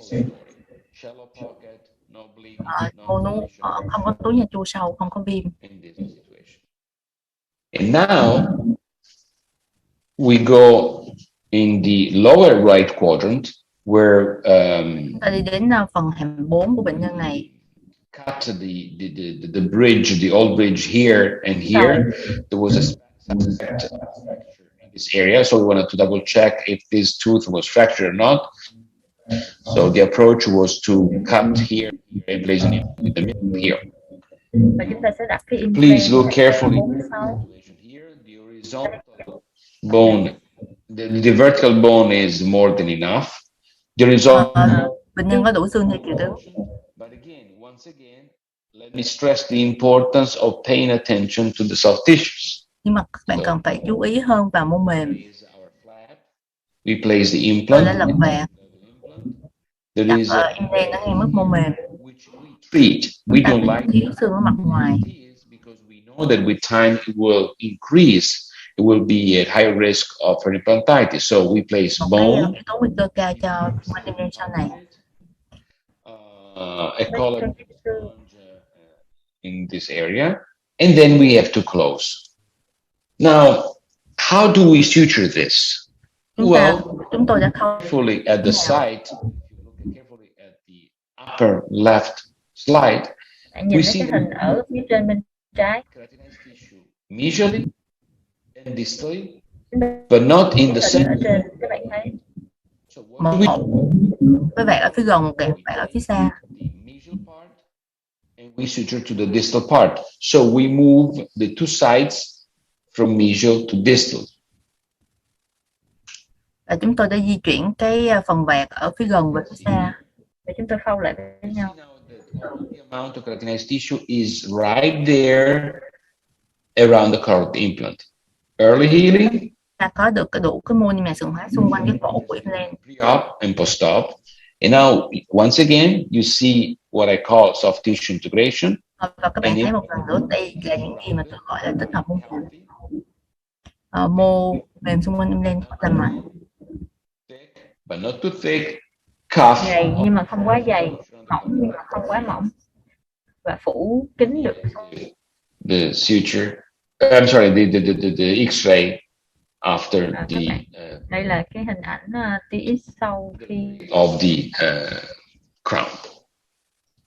Không có túi nha chu sâu, không có viêm. And now we go in the lower right quadrant where ta đi đến phần hàm 4 của bệnh nhân này. Cut the bridge, the old bridge here and here. There was a fracture in this area, so we wanted to double check if this tooth was fractured or not. So the approach was to cut here and place it in the middle here. Please look carefully. The horizontal bone, the vertical bone is more than enough. The result. Bệnh nhân có đủ xương theo chiều đứng. But again, once again, let me stress the importance of paying attention to the soft tissues. Nhưng mà bạn cần phải chú ý hơn vào mô mềm. We place the implant. Tôi đã lật vàng. Đặt implant ở ngay mức mô mềm. We don't like thiếu xương ở mặt ngoài. Because we know that with time it will increase. It will be at high risk of perimplantitis. So we place bone. Yếu tố nguy cơ cao cho implant sau này. A collagen in this area, and then we have to close. Now, how do we suture this? Chúng tôi đã carefully at the side. If you look carefully at the upper left slide, we see cái hình ở phía trên bên trái. Mesially and distally, but not in the center. Các bạn thấy. Một cái vẹn ở phía gần, một vẹn ở phía xa. And we suture to the distal part. So we move the two sides from mesial to distal. Và chúng tôi đã di chuyển cái phần vẹn ở phía gần và phía xa. Và chúng tôi khâu lại với nhau. The amount of keratinized tissue is right there around the carotid implant. Early healing. Ta có được đủ cái mô màng sườn hóa xung quanh cái cổ của implant. Pre-op and post-op. And now, once again, you see what I call soft tissue integration. Và các bạn thấy một lần nữa, đây là những gì mà tôi gọi là tích hợp mô mềm. Mô mềm xung quanh implant rất là mạnh. But not too thick. Cuff. Dày nhưng mà không quá dày, mỏng nhưng mà không quá mỏng. Và phủ kín được. The suture. I'm sorry, the X-ray after the. Đây là cái hình ảnh tia X sau khi. Of the crown.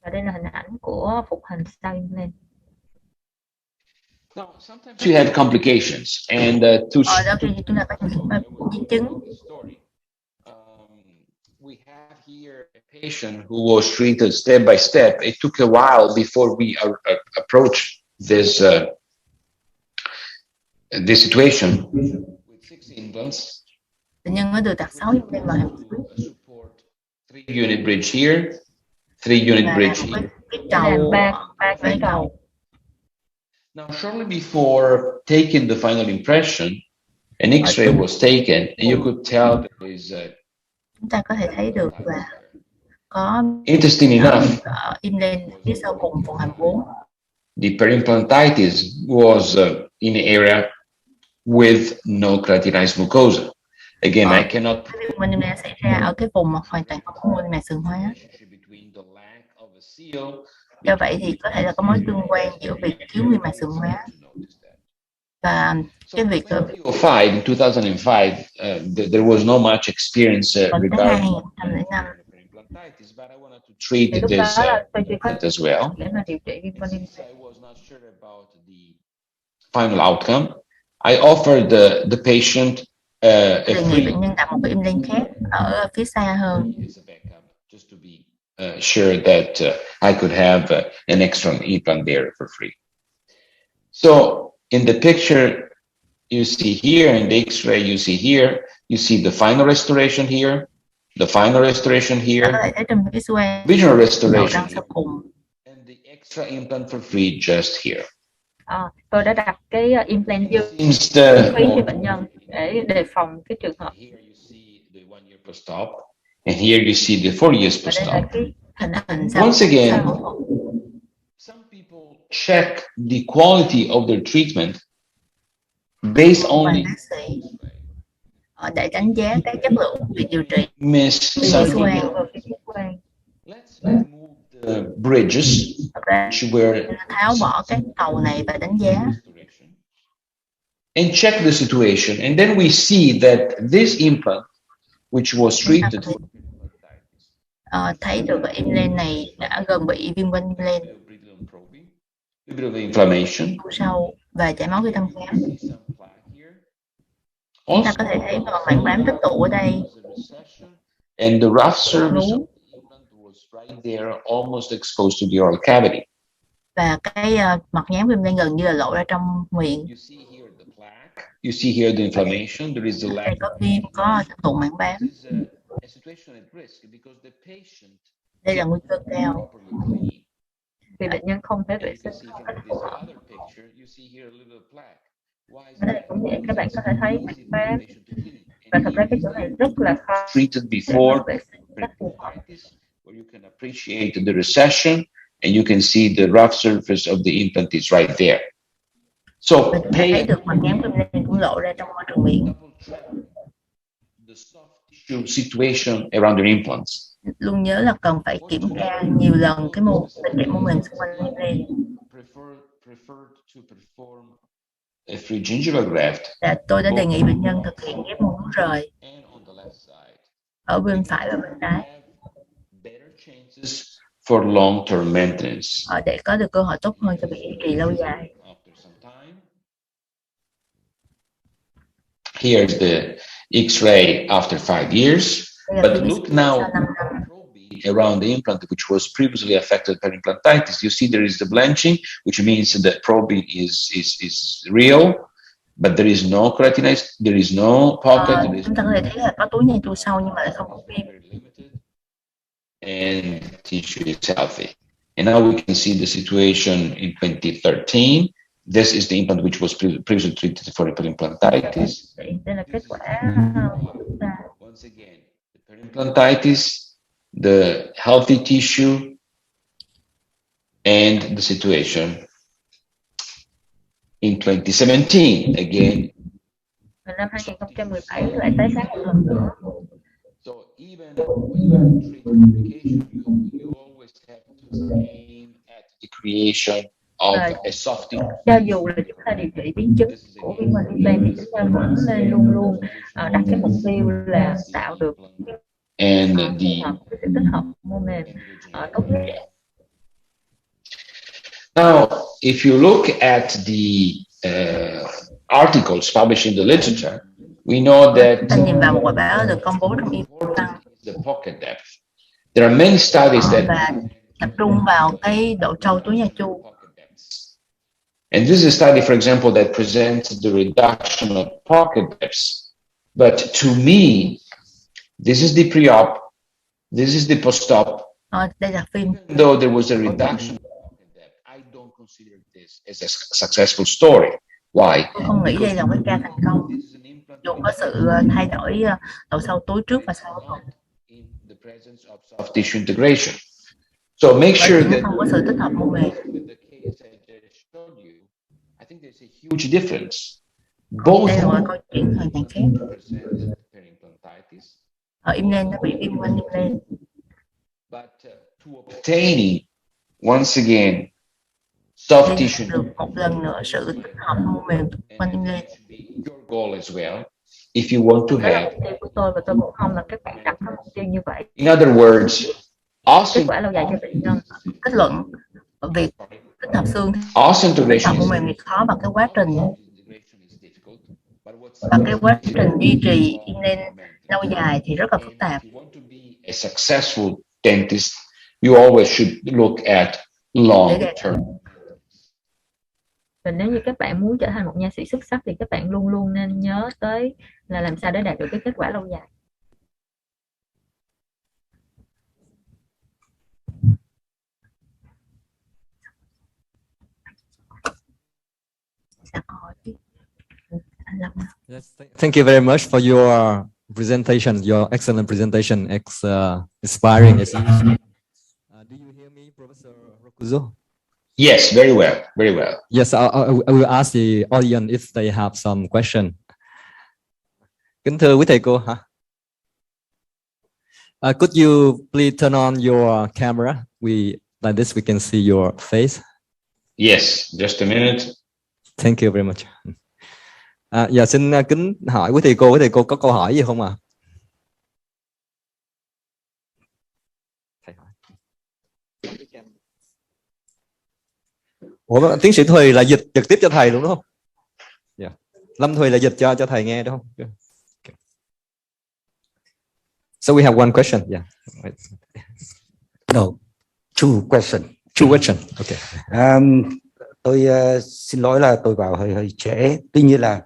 Và đây là hình ảnh của phục hình sau implant. Now, sometimes you have complications, and đôi khi chúng ta có những di chứng. we have here a patient who was treated step by step. It took a while before we approached this this situation with 6 implants. Bệnh nhân có được đặt 6 implant vào hàm dưới. 3 unit bridge here, 3 unit bridge here. Cái đầu ba cái đầu. Now, shortly before taking the final impression, an X-ray was taken, and you could tell there is a chúng ta có thể thấy được là có interesting enough. implant phía sau cùng vùng hàm 4. The perimplantitis was in an area with no keratinized mucosa. Again, I cannot. Viêm implant xảy ra ở cái vùng mà hoàn toàn không có mô mạc sừng hóa. Do vậy thì có thể là có mối tương quan giữa việc thiếu niêm mạc sừng hóa và cái việc in 2005, there was not much experience regarding perimplantitis, but I wanted to treat this as well. I was not sure about the final outcome. I offered the patient a free bệnh nhân đặt một cái implant khác ở phía xa hơn. Just to be sure that I could have an extra implant there for free. So in the picture you see here, in the X-ray you see here, you see the final restoration here, the final restoration here, visual restoration here, and the extra implant for free just here. Tôi đã đặt cái implant dư phí cho bệnh nhân để đề phòng cái trường hợp. Here you see the 1 year post-op, and here you see the 4 years post-op. Once again, some people check the quality of their treatment based on để đánh giá cái chất lượng việc điều trị. Let's remove the bridges, tháo bỏ cái cầu này và đánh giá. And check the situation, and then we see that this implant, which was treated, thấy được cái implant này đã gần bị viêm quanh implant, inflammation, sâu và chảy máu khi thăm khám. Chúng ta có thể thấy mảng bám tích tụ ở đây. And the rough surface of the implant was right there, almost exposed to the oral cavity. Và cái mặt nhám viêm lên gần như là lộ ra trong miệng. You see here the inflammation. There is a lack. Có viêm, có tụ mảng bám. Đây là nguy cơ cao. Vì bệnh nhân không thể vệ sinh một cách phù hợp. Ở đây cũng vậy, các bạn có thể thấy mảng bám. Và thật ra cái chỗ này rất là khó. Treated before, where you can appreciate the recession, and you can see the rough surface of the implant is right there. So thấy được mặt nhám viêm lên cũng lộ ra trong môi trường miệng. The soft tissue situation around your implants. Luôn nhớ là cần phải kiểm tra nhiều lần cái tình trạng mô mềm xung quanh implant. Preferred to perform a free gingival graft. Tôi đã đề nghị bệnh nhân thực hiện ghép mô vú rời ở bên phải và bên trái. Better chances for long-term maintenance. Để có được cơ hội tốt hơn cho việc duy trì lâu dài. Here's the X-ray after 5 years, but look now around the implant, which was previously affected by implantitis. You see there is the blanching, which means that probing is real, but there is no keratinized, there is no pocket. Chúng ta có thể thấy là có túi nhai tu sâu nhưng mà lại không có viêm. And tissue is healthy. And now we can see the situation in 2013. This is the implant which was previously treated for perimplantitis. Once again, the perimplantitis, the healthy tissue, and the situation. In 2017, again. Năm 2017 lại tái phát một lần nữa. So even when you treat complication, you always have to aim at the creation of a soft tissue. Cho dù là chúng ta điều trị biến chứng của viêm quanh implant thì chúng ta vẫn nên luôn luôn đặt cái mục tiêu là tạo được and the sự tích hợp mô mềm tốt nhất. Now, if you look at the articles published in the literature, we know that nhìn vào một bài báo được công bố trong y khoa. the pocket depth. There are many studies that và tập trung vào cái độ sâu túi nha chu. And this is a study, for example, that presents the reduction of pocket depths. But to me, this is the pre-op, this is the post-op. Đây là phim. Though there was a reduction of pocket depth, I don't consider this as a successful story. Why? Tôi không nghĩ đây là cái ca thành công. Dù có sự thay đổi độ sâu túi trước và sau. In the presence of soft tissue integration. So make sure that không có sự tích hợp mô mềm. I think there's a huge difference. Both đây là câu chuyện hoàn toàn khác. Ở implant nó bị viêm quanh implant. But to obtaining once again soft tissue được một lần nữa sự tích hợp mô mềm quanh implant. Your goal as well. If you want to have. Mục tiêu của tôi và tôi cũng mong là các bạn đặt cái mục tiêu như vậy. In other words, kết quả lâu dài cho bệnh nhân. Kết luận việc tích hợp xương tích hợp mô mềm khó bằng cái quá trình và cái quá trình duy trì implant lâu dài thì rất là phức tạp. A successful dentist, you always should look at long term. Và nếu như các bạn muốn trở thành một nha sĩ xuất sắc thì các bạn luôn luôn nên nhớ tới là làm sao để đạt được cái kết quả lâu dài. Yes, thank you very much for your presentation, your excellent presentation, inspiring as usual. Do you hear me, Professor Rokuzo? Yes, very well, very well. Yes, I will ask the audience if they have some question. Kính thưa quý thầy cô hả? Could you please turn on your camera? Like this we can see your face. Yes, just a minute. Thank you very much. Dạ xin kính hỏi quý thầy cô có câu hỏi gì không ạ? Ủa, tiến sĩ Thùy là dịch trực tiếp cho thầy luôn đúng không? Yeah. Lâm Thùy là dịch cho thầy nghe đúng không? Okay. So we have one question. Yeah. No, two question. Two question. Okay. Tôi xin lỗi là tôi vào hơi trễ. Tuy nhiên là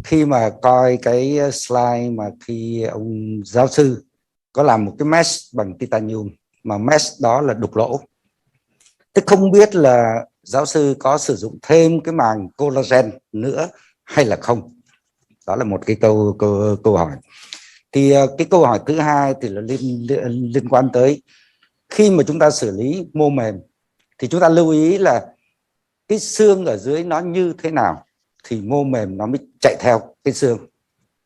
khi mà coi cái slide mà khi ông giáo sư có làm một cái mesh bằng titanium mà mesh đó là đục lỗ. Tôi không biết là giáo sư có sử dụng thêm cái màng collagen nữa hay là không. Đó là một cái câu hỏi. Thì cái câu hỏi thứ hai thì là liên quan tới khi mà chúng ta xử lý mô mềm thì chúng ta lưu ý là cái xương ở dưới nó như thế nào thì mô mềm nó mới chạy theo cái xương.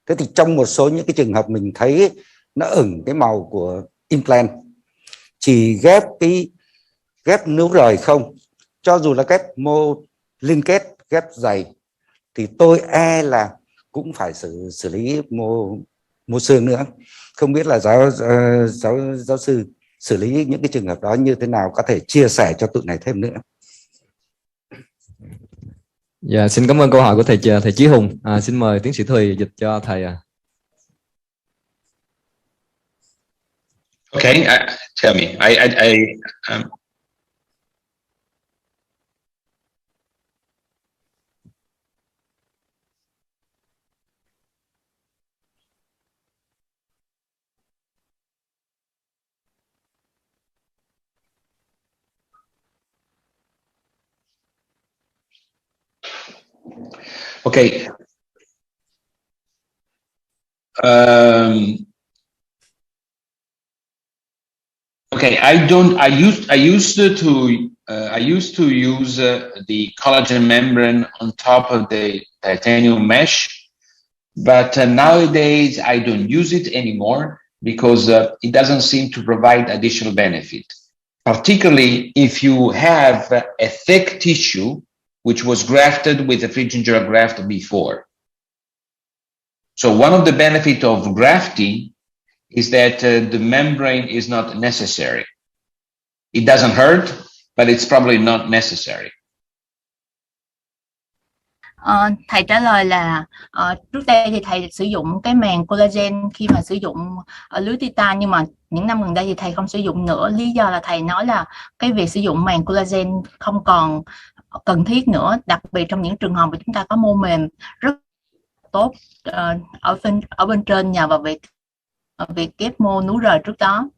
Thế thì trong một số những cái trường hợp mình thấy nó ửng cái màu của implant, chỉ ghép nướu rời không, cho dù là ghép mô liên kết, ghép dày thì tôi là cũng phải xử lý mô xương nữa. Không biết là giáo sư xử lý những cái trường hợp đó như thế nào, có thể chia sẻ cho tụi này thêm nữa. Dạ, xin cảm ơn câu hỏi của thầy Chí Hùng. Xin mời tiến sĩ Thùy dịch cho thầy. Okay, tell me. Okay. Okay. I used to use the collagen membrane on top of the titanium mesh, but nowadays I don't use it anymore because it doesn't seem to provide additional benefit, particularly if you have a thick tissue which was grafted with a Friginger graft before. So one of the benefits of grafting is that the membrane is not necessary. It doesn't hurt, but it's probably not necessary. Thầy trả lời là trước đây thì thầy sử dụng cái màng collagen khi mà sử dụng lưới titan, nhưng mà những năm gần đây thì thầy không sử dụng nữa. Lý do là thầy nói là cái việc sử dụng màng collagen không còn cần thiết nữa, đặc biệt trong những trường hợp mà chúng ta có mô mềm rất tốt ở bên trên nhờ vào việc ghép mô núi rời trước đó.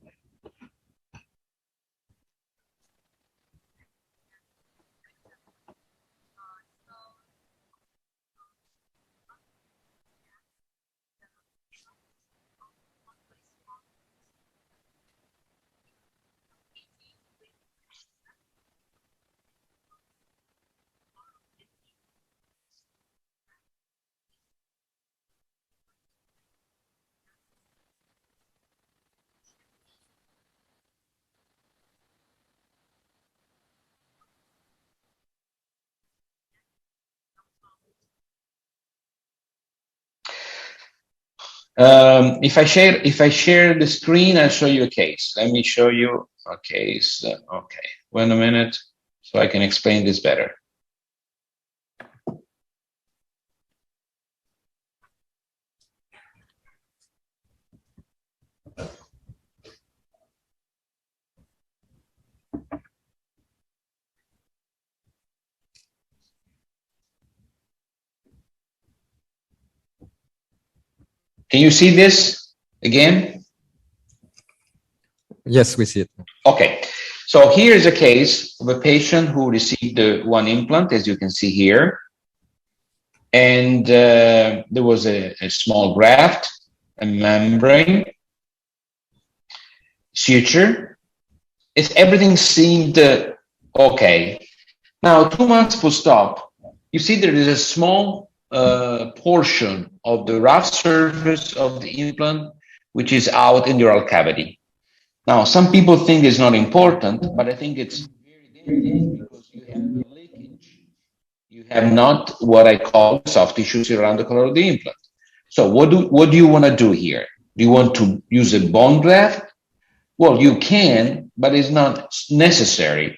If I share the screen, I'll show you a case. Let me show you a case. Okay, 1 minute, so I can explain this better. Can you see this again? Yes, we see it. Okay, so here is a case of a patient who received the one implant, as you can see here. And there was a small graft, a membrane, suture. Everything seemed okay. Now, 2 months post-op, you see there is a small portion of the rough surface of the implant which is out in the oral cavity. Now, some people think it's not important, but I think it's very dangerous because you have a leakage. You have not what I call soft tissues around the color of the implant. So what do you want to do here? Do you want to use a bone graft? Well, you can, but it's not necessary.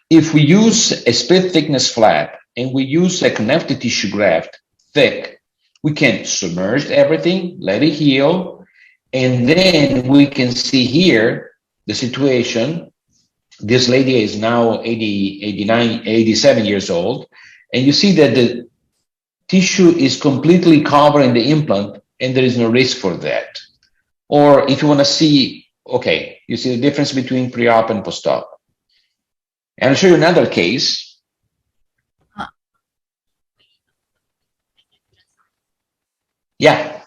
If we use a split thickness flap and we use a connective tissue graft thick, we can submerge everything, let it heal, and then we can see here the situation. This lady is now 87 years old, and you see that the tissue is completely covering the implant and there is no risk for that. Or if you want to see, okay, you see the difference between pre-op and post-op. And I'll show you another case. Yeah.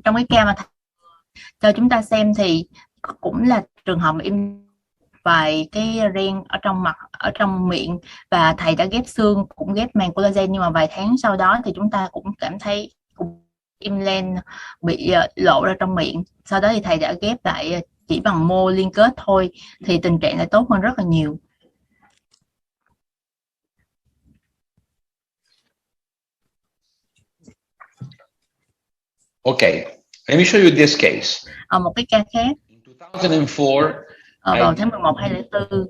Trong cái ca mà cho chúng ta xem thì cũng là trường hợp im vài cái ren ở trong mặt, ở trong miệng, và thầy đã ghép xương, cũng ghép màng collagen, nhưng mà vài tháng sau đó thì chúng ta cũng cảm thấy implant bị lộ ra trong miệng. Sau đó thì thầy đã ghép lại chỉ bằng mô liên kết thôi, thì tình trạng lại tốt hơn rất là nhiều. Okay, let me show you this case. Một cái ca khác. In 2004, vào tháng 11 2004,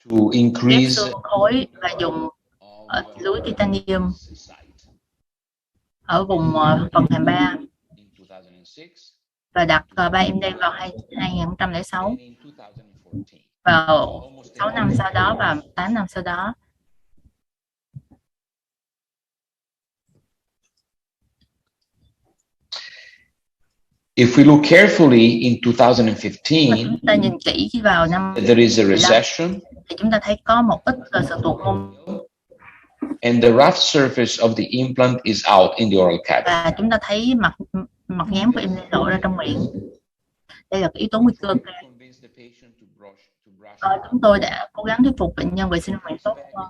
to increase ghép xương khối và dùng lưới titanium ở vùng phần hàm 3 và đặt 3 implant vào 2006, vào 6 năm sau đó và 8 năm sau đó. If we look carefully in 2015, chúng ta nhìn kỹ vào năm there is a recession, thì chúng ta thấy có một ít sự tuột môn, and the rough surface of the implant is out in the oral cavity. Và chúng ta thấy mặt nhám của implant lộ ra trong miệng. Đây là cái yếu tố nguy cơ cao. Chúng tôi đã cố gắng thuyết phục bệnh nhân vệ sinh miệng tốt hơn.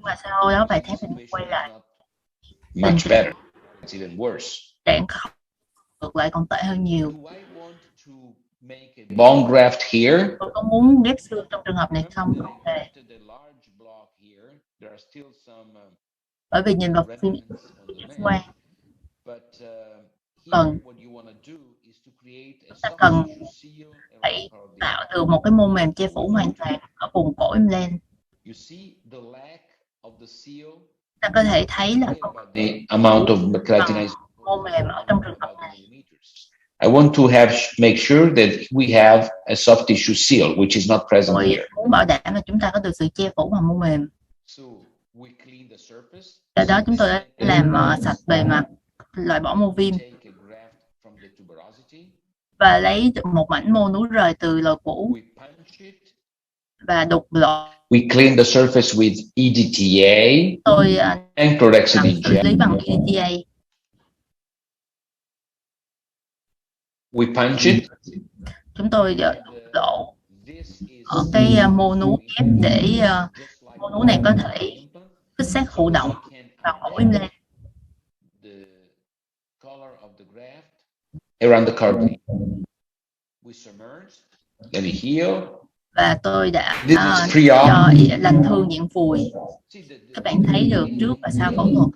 Và sau đó vài tháng mình quay lại. Much better. It's even worse. Trạng ngược lại còn tệ hơn nhiều. Bone graft here. Tôi có muốn ghép xương trong trường hợp này không? Không thể. Bởi vì nhìn vào phim X-quang, chúng ta cần phải tạo được một cái mô mềm che phủ hoàn toàn ở vùng cổ implant. Ta có thể thấy là the amount of keratinized mô mềm ở trong trường hợp này. I want to make sure that we have a soft tissue seal, which is not present Tôi here. muốn bảo đảm là chúng ta có được sự che phủ bằng mô mềm. Do đó chúng tôi đã làm sạch bề mặt, loại bỏ mô viêm và lấy một mảnh mô nối rời từ lồi cũ và đục lỗ. We clean the surface with EDTA Tôi and chlorhexidine xử lý gel. bằng EDTA. We punch it. Chúng tôi đục lỗ ở cái mô nối ghép để mô nối này có thể kích sát thụ động vào cổ implant. Around the cartilage. We submerge, let it heal. Và tôi đã This is cho lành thương dạng vùi. Các bạn thấy được trước và sau phẫu thuật.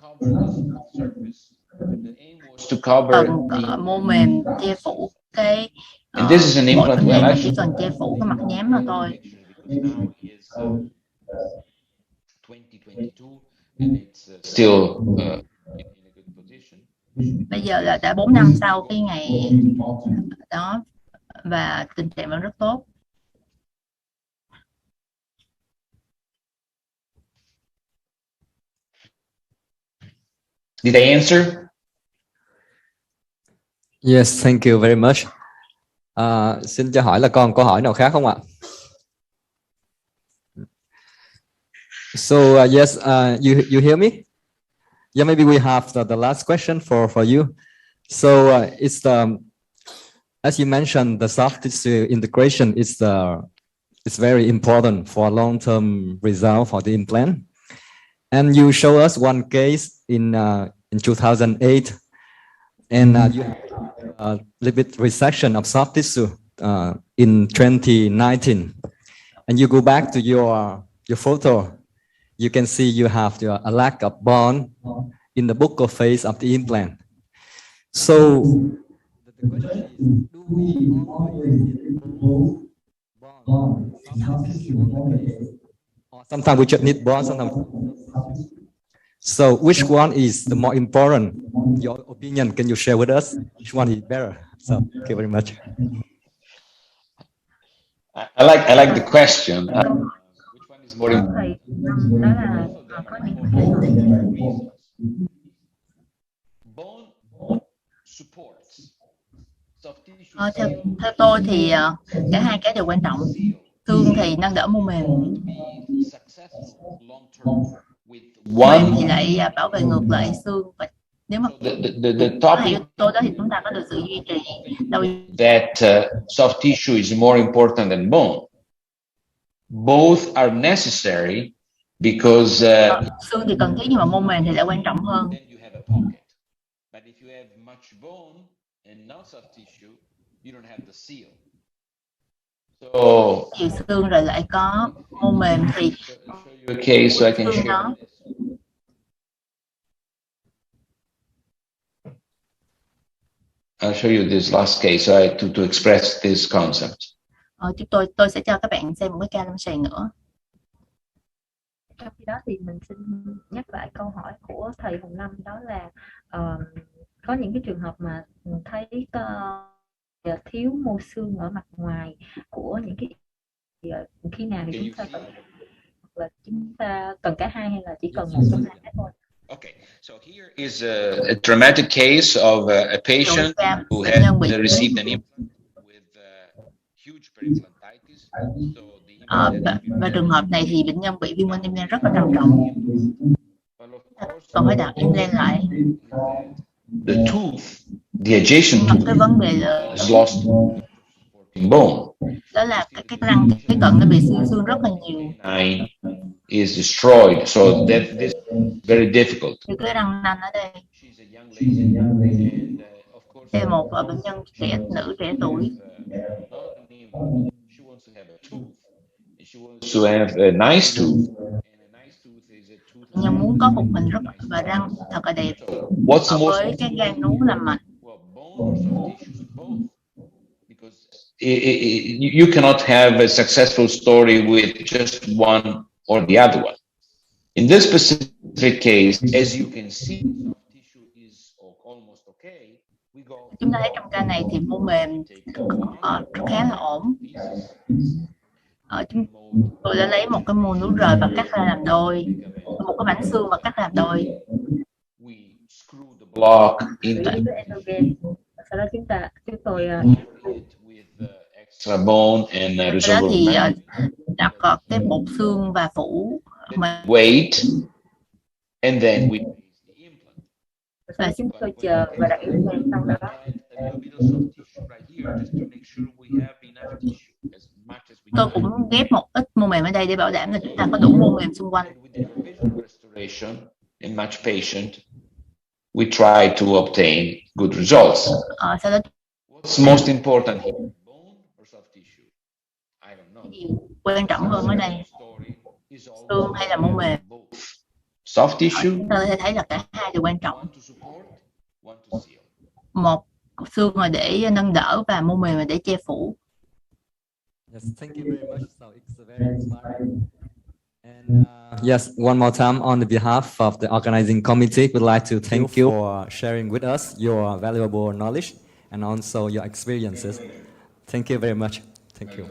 Phần mô mềm che phủ cái And this is an implant well, chỉ cần che phủ cái mặt nhám mà thôi. Still bây giờ là đã 4 năm sau cái ngày đó và tình trạng vẫn rất tốt. Did I answer? Yes, thank you very much. Xin cho hỏi là còn câu hỏi nào khác không ạ? So yes, you hear me? Yeah, maybe we have the last question for you. So it's as you mentioned, the soft tissue integration is it's very important for long-term result for the implant. And you show us one case in 2008, and you have a little bit resection of soft tissue in 2019. And you go back to your photo, you can see you have a lack of bone in the buccal face of the implant. So the question is, do we always bone? Or sometimes we just need bone, sometimes. So which one is the more important? Your opinion, can you share with us? Which one is better? So thank you very much. I like the question. Which one is more important? Bone supports. Theo tôi thì cả hai cái đều quan trọng. Xương thì nâng đỡ mô mềm. Mềm thì lại bảo vệ ngược lại xương. Và nếu mà có hai yếu tố đó thì chúng ta có được sự duy trì lâu. That soft tissue is more important than bone. Both are necessary because xương thì cần thiết nhưng mà mô mềm thì lại quan trọng hơn. But if you have much bone and not soft tissue, you don't have the seal. So nhiều xương rồi lại có mô mềm thì okay, so I can share. I'll show you this last case to express this concept. Tôi sẽ cho các bạn xem một cái ca lâm sàng nữa. Trong khi đó thì mình xin nhắc lại câu hỏi của thầy Hồng Lâm, đó là có những cái trường hợp mà thấy thiếu mô xương ở mặt ngoài của những cái khi nào thì chúng ta cần, hoặc là chúng ta cần cả hai hay là chỉ cần một trong hai cái thôi. Okay, so here is a dramatic case of a patient who had received an implant with huge periimplantitis. Và trường hợp này thì bệnh nhân bị viêm quanh implant rất là trầm trọng. Còn phải đặt implant lại. The tooth, the adjacent tooth, cái vấn đề là is lost bone. Đó là cái răng cái cận nó bị xương rất là nhiều. Is destroyed, so that this is very difficult. Cái răng nanh ở đây. Đây là một bệnh nhân nữ trẻ tuổi. To have a nice tooth. Nhưng muốn có phục hình rất và răng thật là đẹp. Với cái gan nú làm mạnh. you cannot have a successful story with just one or the other one. In this specific case, as you can see, soft tissue is almost okay. We go. Chúng ta thấy trong ca này thì mô mềm khá là ổn. Chúng tôi đã lấy một cái mô nối rời và cắt ra làm đôi, một cái mảnh xương và cắt làm đôi. Sau đó chúng tôi extra bone and sau đó thì đặt cái bột xương và phủ wait, and then we và chúng tôi chờ và đặt implant sau đó. Tôi cũng ghép một ít mô mềm ở đây để bảo đảm là chúng ta có đủ mô mềm xung quanh. In much patient, we try to obtain good results. Sau đó, what's most important here, bone or soft tissue? I don't know. Điều quan trọng hơn ở đây, xương hay là mô mềm? Soft tissue. Chúng ta có thể thấy là cả hai đều quan trọng. Một xương là để nâng đỡ và mô mềm là để che phủ. Yes, thank you very much. So it's very inspiring. And yes, one more time on the behalf of the organizing committee, we'd like to thank you for sharing with us your valuable knowledge and also your experiences. Thank you very much. Thank you.